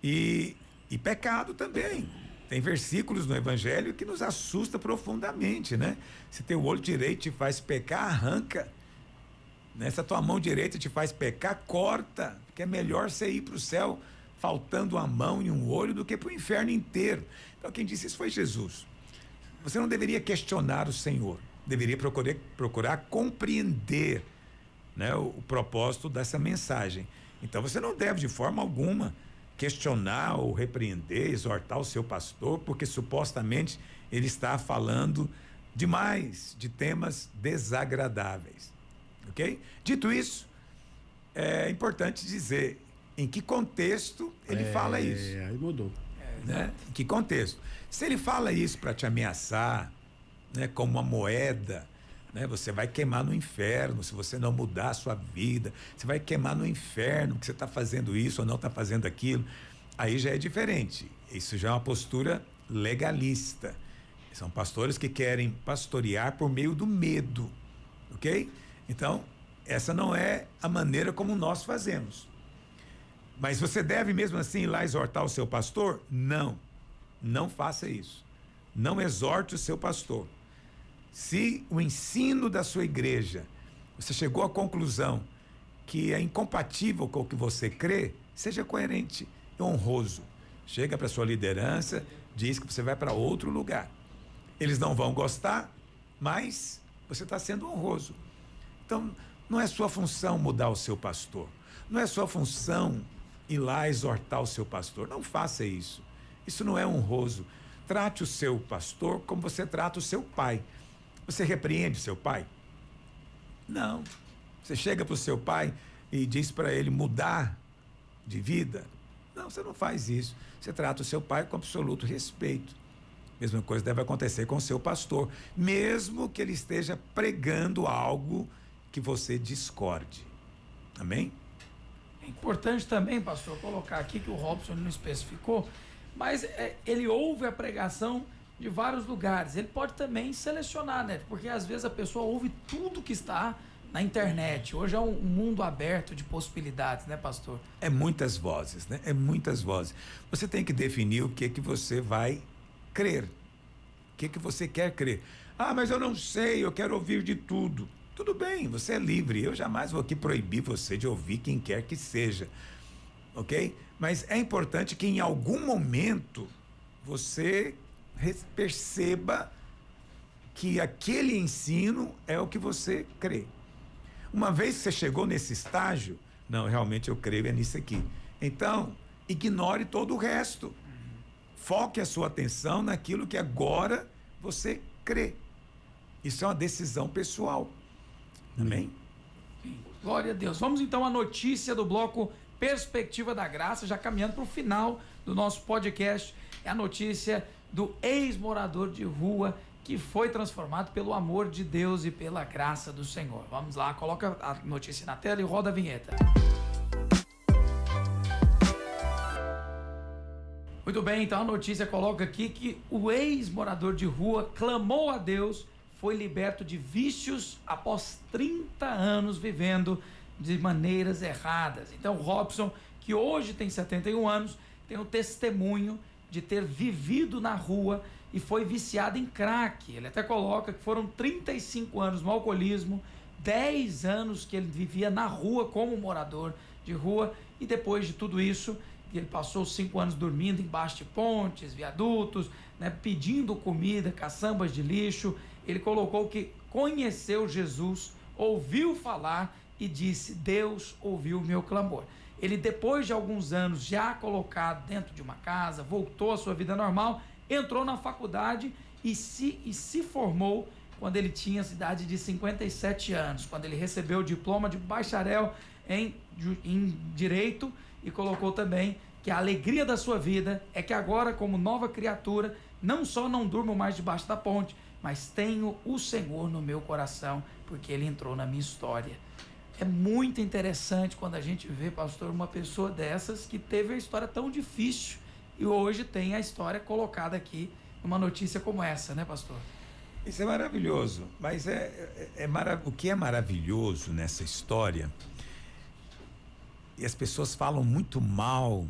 E pecado também. Tem versículos no Evangelho que nos assusta profundamente, né? Se teu olho direito te faz pecar, arranca. Né? Se a tua mão direita te faz pecar, corta. Porque é melhor você ir para o céu faltando uma mão e um olho do que para o inferno inteiro. Então quem disse isso foi Jesus. Você não deveria questionar o Senhor. Deveria procurar compreender, né, o propósito dessa mensagem. Então você não deve de forma alguma questionar ou repreender, exortar o seu pastor, porque supostamente ele está falando demais de temas desagradáveis, ok? Dito isso, é importante dizer em que contexto ele fala isso. Aí mudou. Né? Em que contexto? Se ele fala isso para te ameaçar, né, como uma moeda, né, você vai queimar no inferno se você não mudar a sua vida, você vai queimar no inferno que você está fazendo isso ou não está fazendo aquilo, aí já é diferente. Isso já é uma postura legalista. São pastores que querem pastorear por meio do medo, ok? Então, essa não é a maneira como nós fazemos. Mas você deve mesmo assim ir lá exortar o seu pastor? Não, não faça isso. Não exorte o seu pastor. Se o ensino da sua igreja, você chegou à conclusão que é incompatível com o que você crê, seja coerente e honroso. Chega para sua liderança, diz que você vai para outro lugar. Eles não vão gostar, mas você está sendo honroso. Então, não é sua função mudar o seu pastor. Não é sua função ir lá exortar o seu pastor. Não faça isso. Isso não é honroso. Trate o seu pastor como você trata o seu pai. Você repreende o seu pai? Não. Você chega para o seu pai e diz para ele mudar de vida? Não, você não faz isso. Você trata o seu pai com absoluto respeito. Mesma coisa deve acontecer com o seu pastor, mesmo que ele esteja pregando algo que você discorde. Amém? É importante também, pastor, colocar aqui que o Robson não especificou, mas ele ouve a pregação de vários lugares. Ele pode também selecionar, né? Porque às vezes a pessoa ouve tudo que está na internet. Hoje é um mundo aberto de possibilidades, né, pastor? É muitas vozes, né? É muitas vozes. Você tem que definir o que você vai crer. O que você quer crer. Ah, mas eu não sei, eu quero ouvir de tudo. Tudo bem, você é livre. Eu jamais vou aqui proibir você de ouvir quem quer que seja. Ok? Mas é importante que em algum momento você perceba que aquele ensino é o que você crê. Uma vez que você chegou nesse estágio, não, realmente eu creio é nisso aqui. Então, ignore todo o resto. Foque a sua atenção naquilo que agora você crê. Isso é uma decisão pessoal. Amém? Glória a Deus. Vamos então à notícia do bloco Perspectiva da Graça, já caminhando para o final do nosso podcast. É a notícia do ex-morador de rua que foi transformado pelo amor de Deus e pela graça do Senhor. Vamos lá, coloca a notícia na tela e roda a vinheta. Muito bem, então a notícia coloca aqui que o ex-morador de rua clamou a Deus, foi liberto de vícios após 30 anos vivendo de maneiras erradas. Então, Robson, que hoje tem 71 anos, tem o testemunho de ter vivido na rua e foi viciado em crack. Ele até coloca que foram 35 anos no alcoolismo, 10 anos que ele vivia na rua como morador de rua, e depois de tudo isso, ele passou 5 anos dormindo embaixo de pontes, viadutos, né, pedindo comida, caçambas de lixo. Ele colocou que conheceu Jesus, ouviu falar e disse: Deus ouviu o meu clamor. Ele, depois de alguns anos já colocado dentro de uma casa, voltou à sua vida normal, entrou na faculdade e se formou quando ele tinha a idade de 57 anos, quando ele recebeu o diploma de bacharel em Direito, e colocou também que a alegria da sua vida é que agora, como nova criatura, não só não durmo mais debaixo da ponte, mas tenho o Senhor no meu coração, porque ele entrou na minha história. É muito interessante quando a gente vê, pastor, uma pessoa dessas que teve a história tão difícil e hoje tem a história colocada aqui numa notícia como essa, né, pastor? Isso é maravilhoso, mas o que é maravilhoso nessa história, e as pessoas falam muito mal,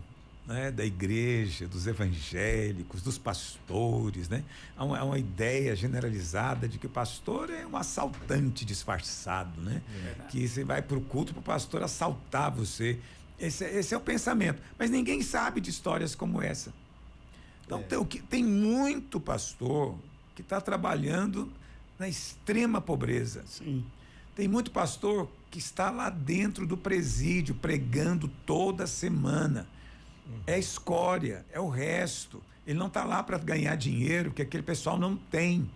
né, da igreja, dos evangélicos, dos pastores, né? Há uma ideia generalizada de que o pastor é um assaltante disfarçado, né? Que você vai para o culto para o pastor assaltar você. Esse é o pensamento. Mas ninguém sabe de histórias como essa. Então tem muito pastor que está trabalhando na extrema pobreza. Sim. Tem muito pastor que está lá dentro do presídio pregando toda semana. É escória, é o resto. Ele não está lá para ganhar dinheiro, que aquele pessoal não tem,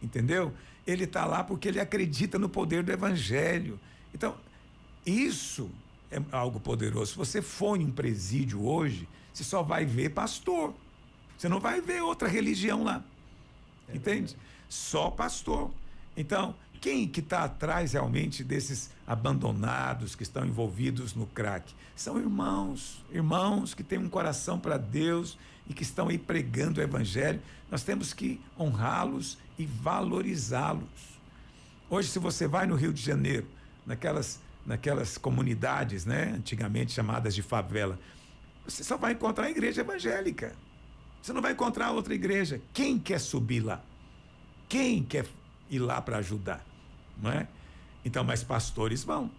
entendeu? Ele está lá porque ele acredita no poder do evangelho. Então, isso é algo poderoso. Se você for em um presídio hoje, você só vai ver pastor. Você não vai ver outra religião lá. Entende? Só pastor. Então, quem que está atrás realmente desses abandonados que estão envolvidos no crack? São irmãos que têm um coração para Deus e que estão aí pregando o evangelho. Nós temos que honrá-los e valorizá-los. Hoje, se você vai no Rio de Janeiro, naquelas comunidades, né, antigamente chamadas de favela, você só vai encontrar a igreja evangélica. Você não vai encontrar outra igreja. Quem quer subir lá? Quem quer ir lá para ajudar? Não é? Então, mas pastores vão.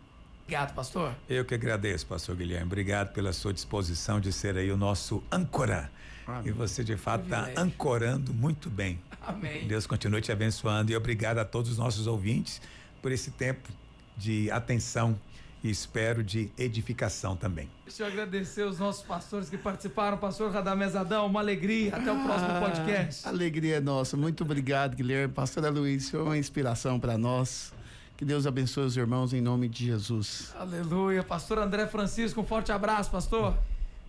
Obrigado, pastor. Eu que agradeço, pastor Guilherme. Obrigado pela sua disposição de ser aí o nosso âncora. Amém. E você, de fato, está ancorando muito bem. Amém. Deus continue te abençoando, e obrigado a todos os nossos ouvintes por esse tempo de atenção e espero de edificação também. Deixa eu agradecer os nossos pastores que participaram. Pastor Radamés Adão, uma alegria. Até o próximo podcast. Alegria é nossa. Muito obrigado, Guilherme. Pastora Luiz, foi uma inspiração para nós. Que Deus abençoe os irmãos em nome de Jesus. Aleluia. Pastor André Francisco, um forte abraço, pastor.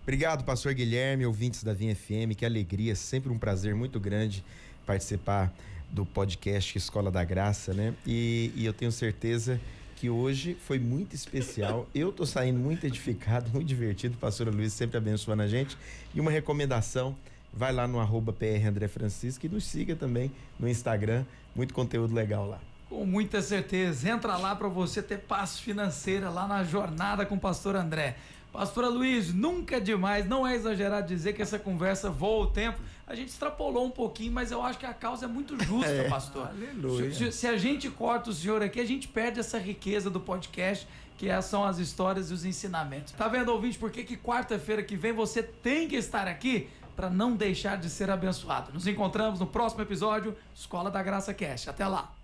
Obrigado, pastor Guilherme, ouvintes da Vinha FM. Que alegria, sempre um prazer muito grande participar do podcast Escola da Graça, né? E eu tenho certeza que hoje foi muito especial. Eu tô saindo muito edificado, muito divertido. Pastora Luiz sempre abençoando a gente. E uma recomendação, vai lá no @PR André Francisco e nos siga também no Instagram. Muito conteúdo legal lá. Com muita certeza. Entra lá para você ter paz financeira lá na jornada com o pastor André. Pastora Luiz, nunca é demais, não é exagerado dizer que essa conversa voa o tempo. A gente extrapolou um pouquinho, mas eu acho que a causa é muito justa, pastor. Aleluia. Se a gente corta o senhor aqui, a gente perde essa riqueza do podcast, que são as histórias e os ensinamentos. Tá vendo, ouvinte, por que quarta-feira que vem você tem que estar aqui para não deixar de ser abençoado? Nos encontramos no próximo episódio, Escola da Graça Cast. Até lá.